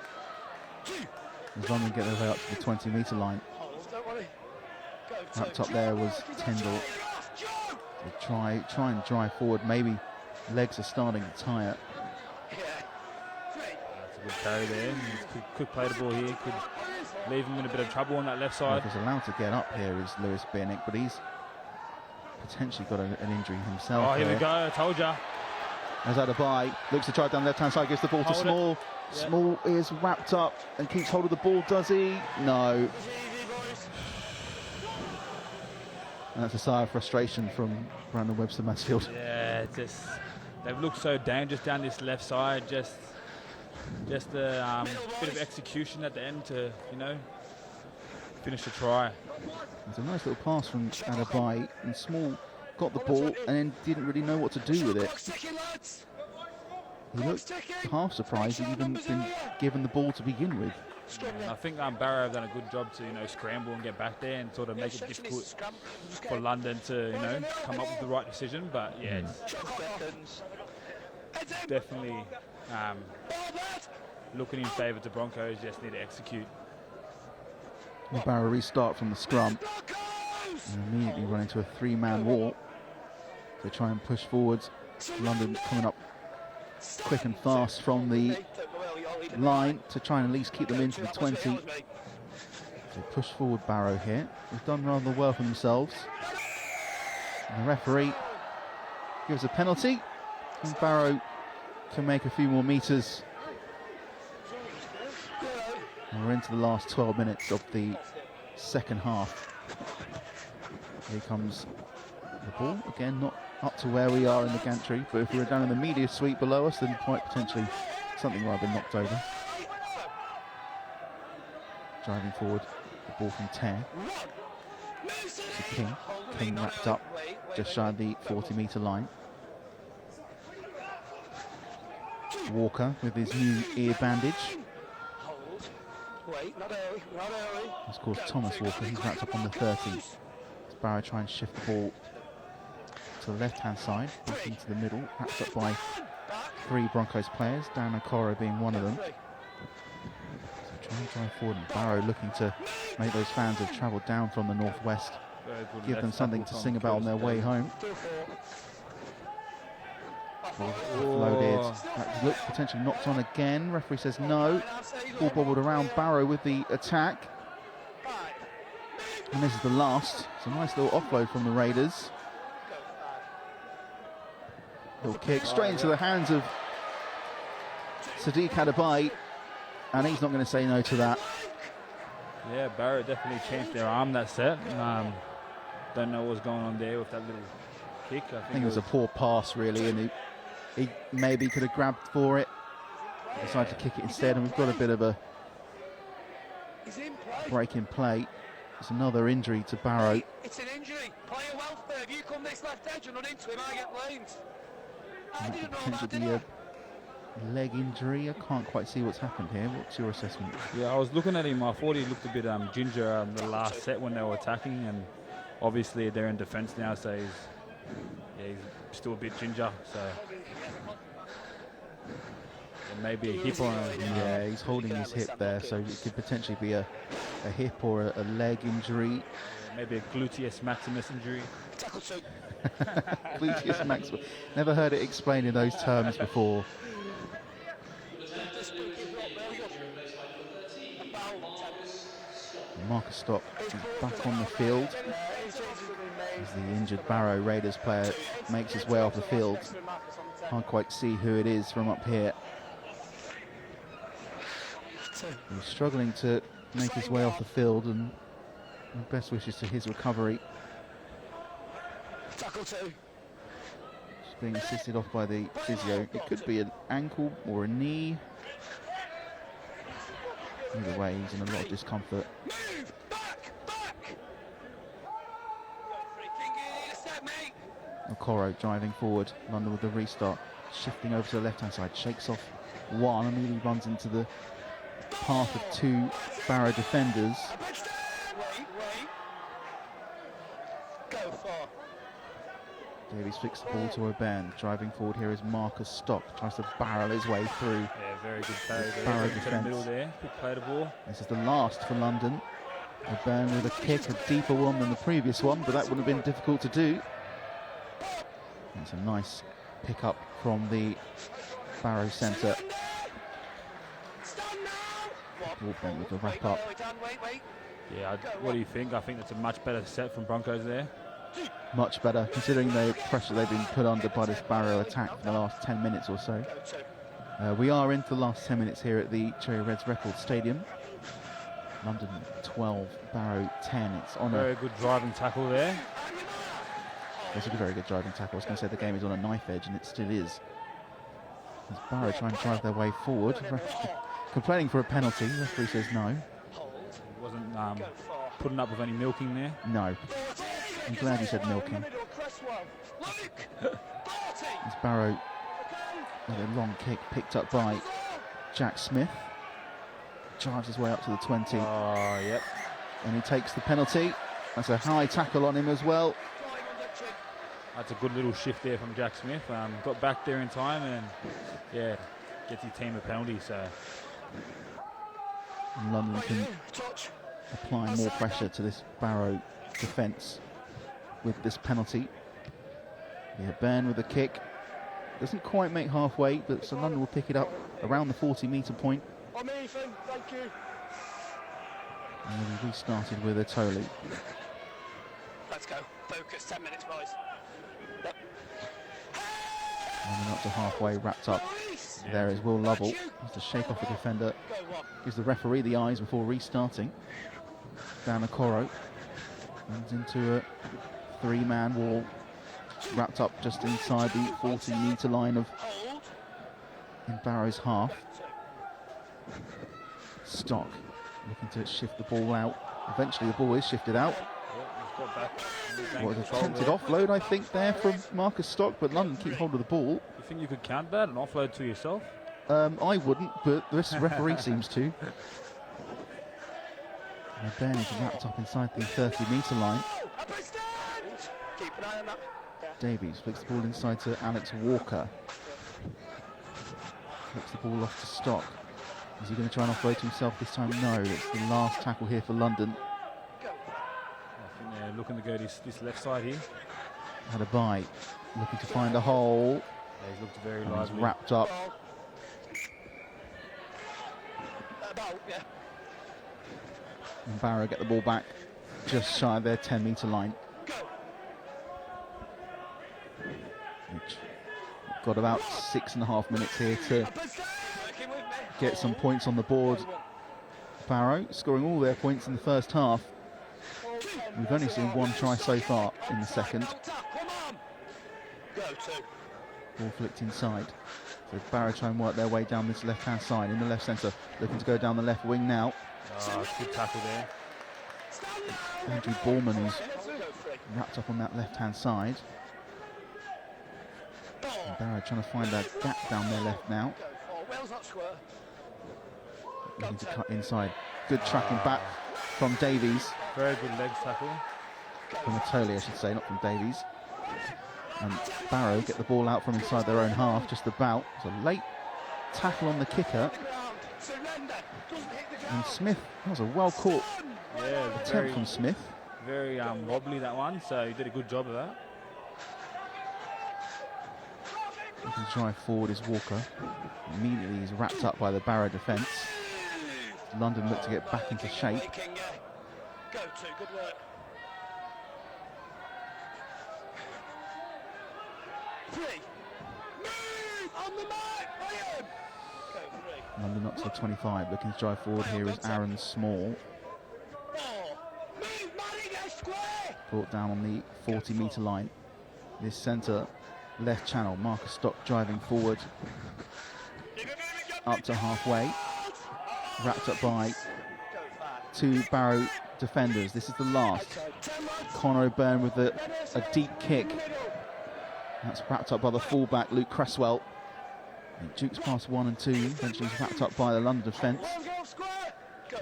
As London get their way up to the 20-metre line. Wrapped up there was Tyndall. So try and drive forward. Maybe legs are starting to tire. That's a good carry there. Could play the ball here. Could leave him in a bit of trouble on that left side. Who's allowed to get up here is Lewis Bearnick, but he's potentially got an injury himself. Oh, here we go. I told ya. As Adebayi looks to try it down the left-hand side, gives the ball to Small. Yeah. Small is wrapped up and keeps hold of the ball, does he? No. And that's a sigh of frustration from Brandon Webster-Mansfield. Yeah, it's just they've looked so dangerous down this left side. Just a bit of execution at the end to, finish the try. There's a nice little pass from Adebayo, and Small got the ball and then didn't really know what to do with it. He looked half surprised he'd even been given the ball to begin with. And I think Barrow have done a good job to scramble and get back there and sort of make it difficult for London to come up with the right decision. But yeah, it's definitely looking in favour to Broncos. Just need to execute. The Barrow restart from the scrum and immediately run into a 3-man wall. They try and push forwards. London coming up quick and fast from the line to try and at least keep them into the 20. They push forward Barrow here. They've done rather well for themselves. And the referee gives a penalty, and Barrow can make a few more metres. And we're into the last 12 minutes of the second half. Here comes the ball. Again, not up to where we are in the gantry, but if we were down in the media suite below us, then quite potentially something might have been knocked over. Driving forward, the ball from Tear to King. King wrapped up just shy of the 40-metre line. Walker with his new ear bandage. That's of course Thomas Walker. He's wrapped up on the 30. As Barrow try and shift the ball to the left-hand side, back into the middle, wrapped up by 3 Broncos players, Dan Okoro being one of them. So try and drive forward, and Barrow looking to make those fans who have travelled down from the northwest, give them something to sing about on their way home. Loaded. That looked potentially knocked on again. Referee says no. Ball bobbled around Barrow with the attack. And this is the last. It's a nice little offload from the Raiders. Little kick straight into the hands of Sadiq Adebayo, and he's not going to say no to that. Yeah, Barrow definitely changed their arm that set. Don't know what's going on there with that little kick. I think it was a poor pass really, and he maybe could have grabbed for it. Decided to kick it instead, and we've got a bit of a break in play. It's another injury to Barrow. It's an injury. Player welfare. If you come this left edge and run into him, I get blamed. I didn't know that, did I? Leg injury. I can't quite see what's happened here. What's your assessment? Yeah, I was looking at him. I thought he looked a bit ginger the last set when they were attacking, and obviously they're in defence now, so he's still a bit ginger. So maybe a hip or yeah, he's holding his hip there, so it could potentially be a hip or a leg injury. Maybe a gluteus maximus injury. Gluteus maximus. Never heard it explained in those terms before. Marcus Stock is back on the field as the injured Barrow Raiders player makes his way off the field. Can't quite see who it is from up here. He's struggling to make his way off the field, and best wishes to his recovery. Just being assisted off by the physio. It could be an ankle or a knee. Either way, he's in a lot of discomfort. Okoro driving forward. London with the restart. Shifting over to the left-hand side. Shakes off one. Immediately runs into the path of 2 Barrow defenders. Davies flicks the ball to O'Byrne. Driving forward here is Marcus Stock. Tries to barrel his way through. Yeah, very good play there. Barrow To the middle there. Good play the ball. This is the last for London. O'Byrne with a kick, a deeper one than the previous one, but that would have been difficult to do. It's a nice pick up from the Barrow centre. Broadbent with the wrap up. Yeah, what do you think? I think that's a much better set from Broncos there. Much better, considering the pressure they've been put under by this Barrow attack for the last 10 minutes or so. We are into the last 10 minutes here at the Cherry Reds Record Stadium. London 12, Barrow 10. It's on Very good driving tackle there. That's a very good driving tackle. I was going to say the game is on a knife edge, and it still is. As Barrow trying to drive their way forward. Complaining for a penalty. The referee says no. He wasn't putting up with any milking there. No. I'm glad you said milking. As Barrow with a long kick picked up by Jack Smith. Drives his way up to the 20. Oh, yep. And he takes the penalty. That's a high tackle on him as well. That's a good little shift there from Jack Smith. Got back there in time and, yeah, gets his team a penalty. So And London can apply more pressure to this Barrow defence with this penalty. Yeah, Byrne with a kick. Doesn't quite make halfway, but so London will pick it up around the 40-metre point. I'm Ethan, thank you. And then we restarted with Atoli. Let's go. Focus, 10 minutes, boys. Yep. And then up to halfway, wrapped up. There is Will Lovell. Has to shake off the defender. Gives the referee the eyes before restarting. Dan Okoro runs into a 3-man wall. Wrapped up just inside the 40-metre line of in Barrow's half. Stock looking to shift the ball out. Eventually the ball is shifted out. What was a attempted offload, I think, there from Marcus Stock, but London keep hold of the ball. you think you could count that, an offload to yourself? I wouldn't, but this referee seems to. And Ben is wrapped up inside the 30-metre line. Keep an eye on that. Davies flicks the ball inside to Alex Walker. Flicks the ball off to Stock. Is he going to try and offload to himself this time? No, it's the last tackle here for London. I think they're looking to go this left side here. Had a bite, looking to find a hole. Yeah, he's looked very And he's lively. wrapped up. About, yeah. And Barrow get the ball back just shy of their 10-metre line. Which got about 6.5 minutes here to get some points on the board. Barrow scoring all their points in the first half. We've only seen one try so far in the second. Ball flicked inside. So Barrow try and work their way down this left-hand side in the left centre. Looking to go down the left wing now. Good tackle there. Andrew Ballman, who's wrapped up on that left-hand side. And Barrow trying to find that gap down their left now. Looking to cut inside. Good tracking back from Davies. Very good legs tackle. From Atoli, I should say, not from Davies. And Barrow get the ball out from inside their own half, just about. It's a late tackle on the kicker. And Smith, that was a well-caught attempt from Smith. Very wobbly, that one, so he did a good job of that. Looking to drive forward is Walker. Immediately he's wrapped up by the Barrow defence. London look to get back into shape. Go to, good work. Three. Move on the mark, Liam. Go three. London up to the 25. Looking to drive forward here is Aaron Small. 4. Move, Manning, square. Brought down on the 40-metre line. This centre left channel. Marcus Stock driving forward up to halfway. Wrapped up by 2 Barrow defenders. This is the last. Conor O'Byrne with a deep kick. That's wrapped up by the fullback Luke Cresswell. He jukes past 1 and 2. Eventually he's wrapped up by the London defence.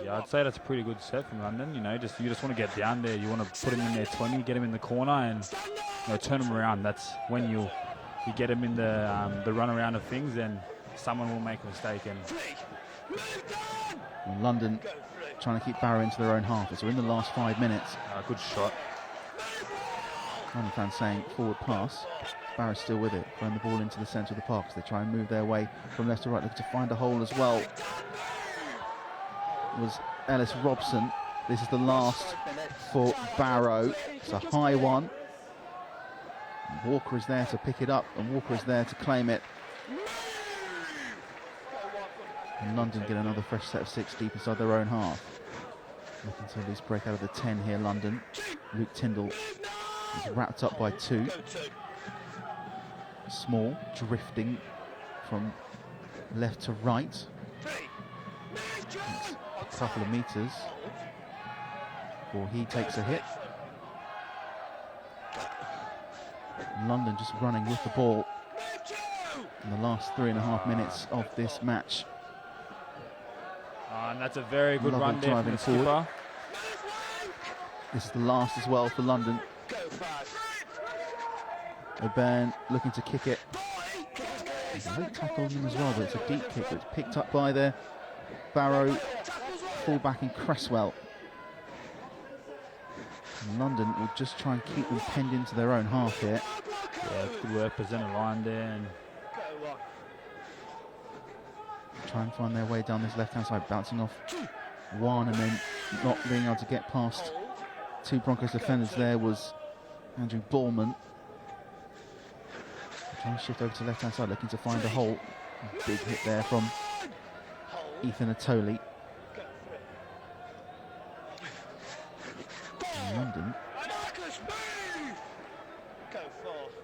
Yeah, I'd say that's a pretty good set from London. You know, you just want to get down there. You want to put him in their 20, get him in the corner, and turn him around. That's when you get him in the run around of things, then someone will make a mistake. And London trying to keep Barrow into their own half. So we're in the last 5 minutes. Good shot. London fans saying forward pass. Barrow's still with it, throwing the ball into the centre of the park as they try and move their way from left to right, looking to find a hole as well. It was Ellis Robson. This is the last for Barrow. It's a high one. Walker is there to pick it up, and Walker is there to claim it. And London get another fresh set of 6 deep inside their own half. Looking to at least break out of the 10 here, London. Luke Tyndall It's wrapped up by 2. Small, drifting from left to right. It's a couple of meters before he takes a hit. London just running with the ball in the last 3.5 minutes of this match. And that's a very good Lovely run there from the skipper. This is the last as well for London. O'Byrne looking to kick it. There's a late tackle on him as well, but it's a deep kick that's picked up by the Barrow fullback in Cresswell. And London will just try and keep them penned into their own half here. Yeah, good work, presenter line there. And try and find their way down this left-hand side, bouncing off one and then not being able to get past 2 Broncos defenders. There was Andrew Ballman. Trying to shift over to the left-hand side, looking to find a hole. Big hit there from Ethan Atoli. London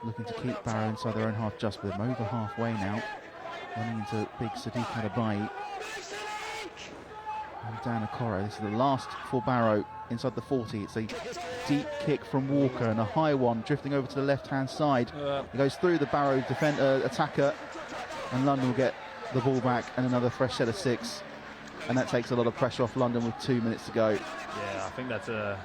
looking to keep Barrow inside their own half, just with them over halfway now. Running into big Sadiq Adebayi. And Dan Okoro. This is the last for Barrow inside the 40. It's a deep kick from Walker and a high one drifting over to the left-hand side. It goes through the Barrow attacker, and London will get the ball back and another fresh set of 6. And that takes a lot of pressure off London with 2 minutes to go. yeah, I think that's not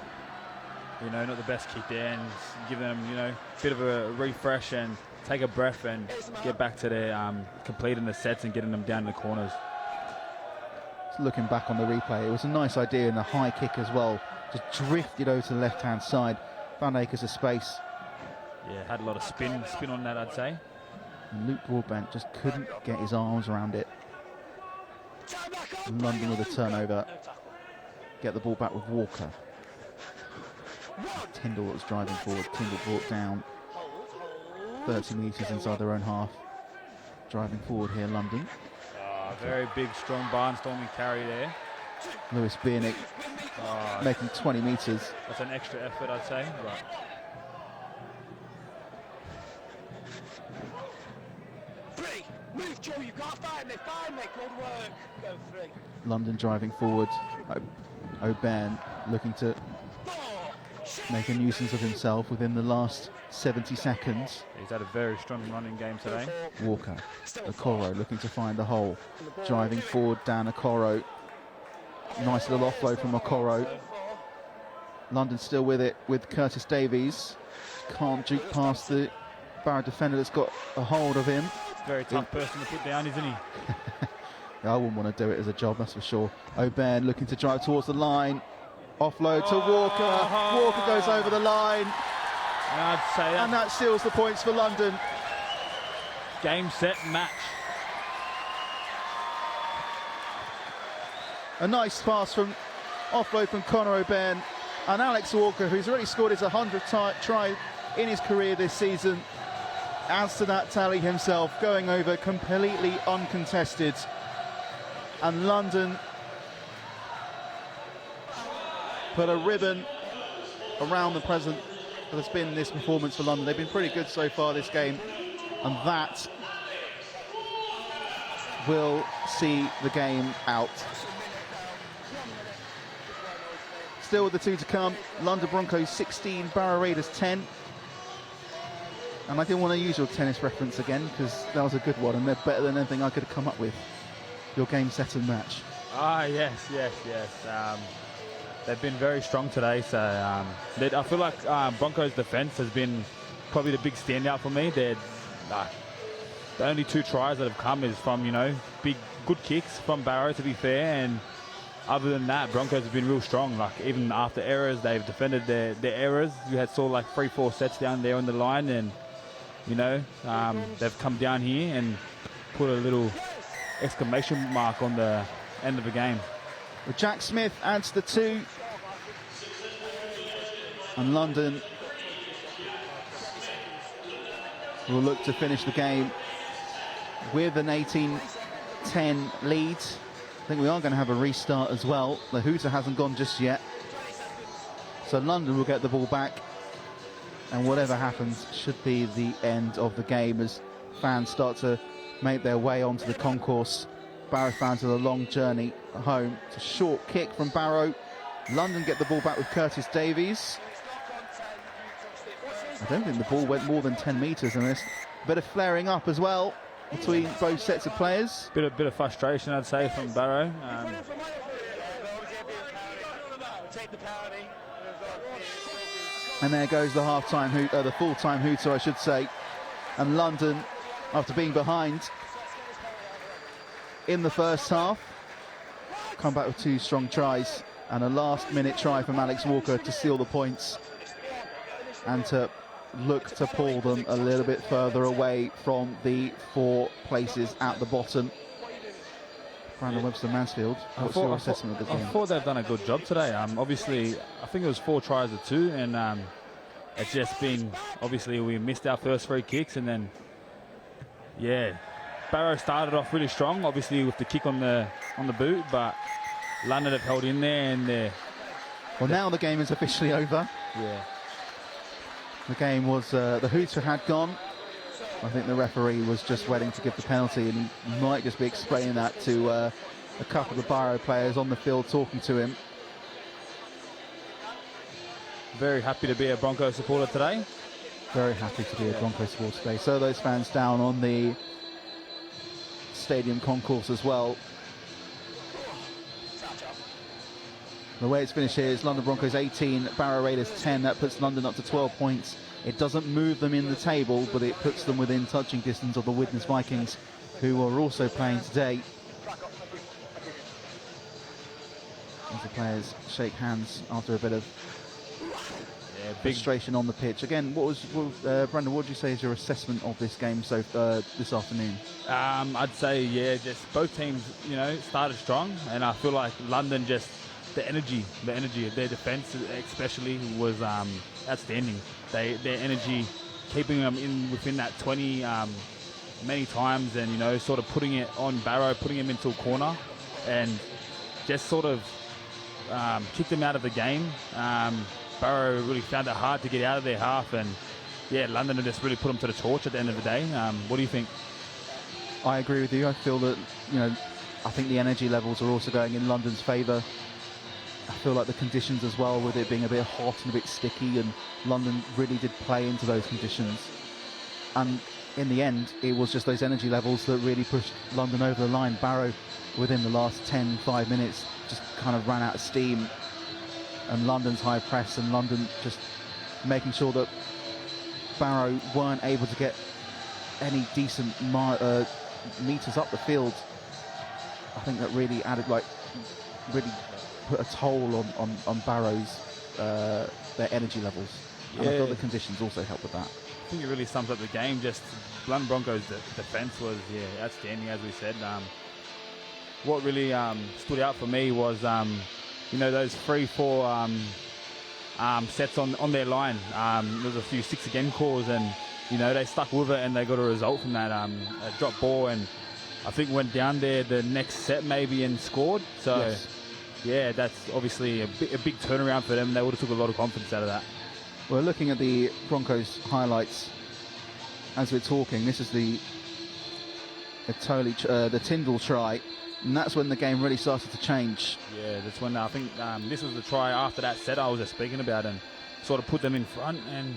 the best kick there, and give them, a bit of a refresh and take a breath and get back to their completing the sets and getting them down in the corners. Looking back on the replay, it was a nice idea, and the high kick as well. Just drifted over to the left-hand side, found acres of space. Yeah, had a lot of spin on that, I'd say. And Luke Broadbent just couldn't get his arms around it. London with a turnover. Get the ball back with Walker. Tyndall was driving forward. Tyndall brought down 30 metres inside their own half. Driving forward here, London. Very big, strong barnstorming carry there. Lewis Bienick making 20 metres. That's an extra effort, I'd say. But Move, Joe, you can't find me, good work. Go free. London driving forward. O'Byrne looking to make a nuisance of himself within the last 70 seconds. he's had a very strong running game today. Walker, Okoro looking to find the hole. Driving forward, Dan Okoro. Nice little offload from Okoro. London still with it with Curtis Davies. Can't juke past the Barrow defender that's got a hold of him. Very tough person to put down, isn't he? I wouldn't want to do it as a job, that's for sure. O'Byrne looking to drive towards the line. Offload to Walker. Walker goes over the line. And I'd say And that seals the points for London. game, set, match. A nice pass from offload from Conor O'Byrne, and Alex Walker, who's already scored his 100th try in his career this season, adds to that tally himself, going over completely uncontested. And London put a ribbon around the present that has been this performance for London. They've been pretty good so far this game, and that will see the game out. Still with the 2 to come, London Broncos 16, Barrow Raiders 10. And I didn't want to use your tennis reference again because that was a good one and they're better than anything I could have come up with. Your game, set and match. Yes. They've been very strong today, so I feel like Broncos defence has been probably the big standout for me. The only 2 tries that have come is from, big, good kicks from Barrow, to be fair, and other than that, Broncos have been real strong. Like, even after errors, they've defended their errors. You saw like 3-4 sets down there on the line, and they've come down here and put a little exclamation mark on the end of the game. Well, Jack Smith adds the 2, and London will look to finish the game with an 18-10 lead. I think we are going to have a restart as well. The hooter hasn't gone just yet. So London will get the ball back. and whatever happens should be the end of the game as fans start to make their way onto the concourse. Barrow fans with a long journey home. It's a short kick from Barrow. London get the ball back with Curtis Davies. I don't think the ball went more than 10 metres in this. A bit of flaring up as well between both sets of players. Bit of frustration, I'd say, from Barrow. And there goes the half-time hoot, the full-time hooter, I should say. And London, after being behind in the first half, come back with 2 strong tries and a last-minute try from Alex Walker to seal the points and to look to pull them a little bit further away from the 4 places at the bottom. Brandon Webster-Mansfield, what's your assessment of the game? I thought they've done a good job today. Obviously, I think it was 4 tries to 2, and it's just been, obviously, we missed our first 3 kicks, and then, yeah, Barrow started off really strong, obviously with the kick on the boot, but London have held in there, and well, now the game is officially over. Yeah. The game was, the hooter had gone. I think the referee was just waiting to give the penalty, and he might just be explaining that to a couple of the Barrow players on the field talking to him. Very happy to be a Broncos supporter today. Very happy to be a Broncos supporter today. So those fans down on the stadium concourse as well. The way it's finished here is London Broncos 18, Barrow Raiders 10. That puts London up to 12 points. It doesn't move them in the table, but it puts them within touching distance of the Widnes Vikings, who are also playing today. As the players shake hands after a bit of frustration on the pitch. Again, Brandon, what would you say is your assessment of this game this afternoon? I'd say, just both teams, started strong, and I feel like London just, the energy of their defence especially was outstanding. Their energy, keeping them within that 20 many times, and sort of putting it on Barrow, putting him into a corner, and just sort of kicked them out of the game. Barrow really found it hard to get out of their half, and London just really put them to the torch at the end of the day. What do you think? I agree with you. I feel that I think the energy levels are also going in London's favour. I feel like the conditions as well, with it being a bit hot and a bit sticky, and London really did play into those conditions. And in the end, it was just those energy levels that really pushed London over the line. Barrow, within the last 5 minutes, just kind of ran out of steam. And London's high press, and London just making sure that Barrow weren't able to get any decent metres up the field. I think that really added, really put a toll on Barrow's their energy levels. And I thought the conditions also helped with that. I think it really sums up the game. Just London Broncos' defence was outstanding, as we said. What really stood out for me was those 3-4 sets on their line. There was a few 6 again calls, and they stuck with it, and they got a result from that. A drop ball, and I think went down there the next set maybe and scored. So yes. That's obviously a big turnaround for them. They would have took a lot of confidence out of that. We're looking at the Broncos highlights as we're talking. This is the Tyndall try, and that's when the game really started to change. Yeah, that's when I think this was the try after that set I was just speaking about, and sort of put them in front. And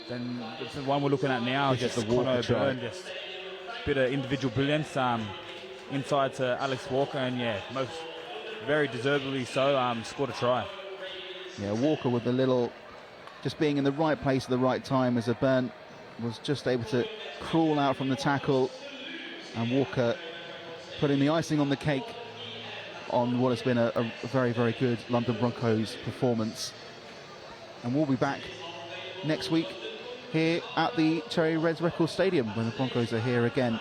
then it's the one we're looking at now, just the Walker try. Just a bit of individual brilliance inside to Alex Walker, and most very deservedly so scored a try. Yeah, Walker with the little, just being in the right place at the right time, as Burn was just able to crawl out from the tackle, and Walker putting the icing on the cake on what has been a very, very good London Broncos performance. And we'll be back next week here at the Cherry Reds Record Stadium when the Broncos are here again.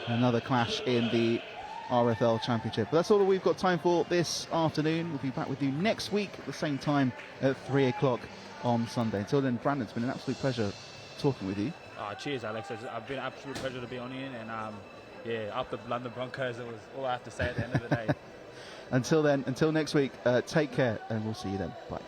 Another clash in the RFL Championship. But that's all that we've got time for this afternoon. We'll be back with you next week at the same time at 3 o'clock on Sunday. Until then, Brandon, it's been an absolute pleasure talking with you. Cheers, Alex. It's been an absolute pleasure to be on here, and up the London Broncos, it was all I have to say at the end of the day. Until then, until next week, take care, and we'll see you then. Bye.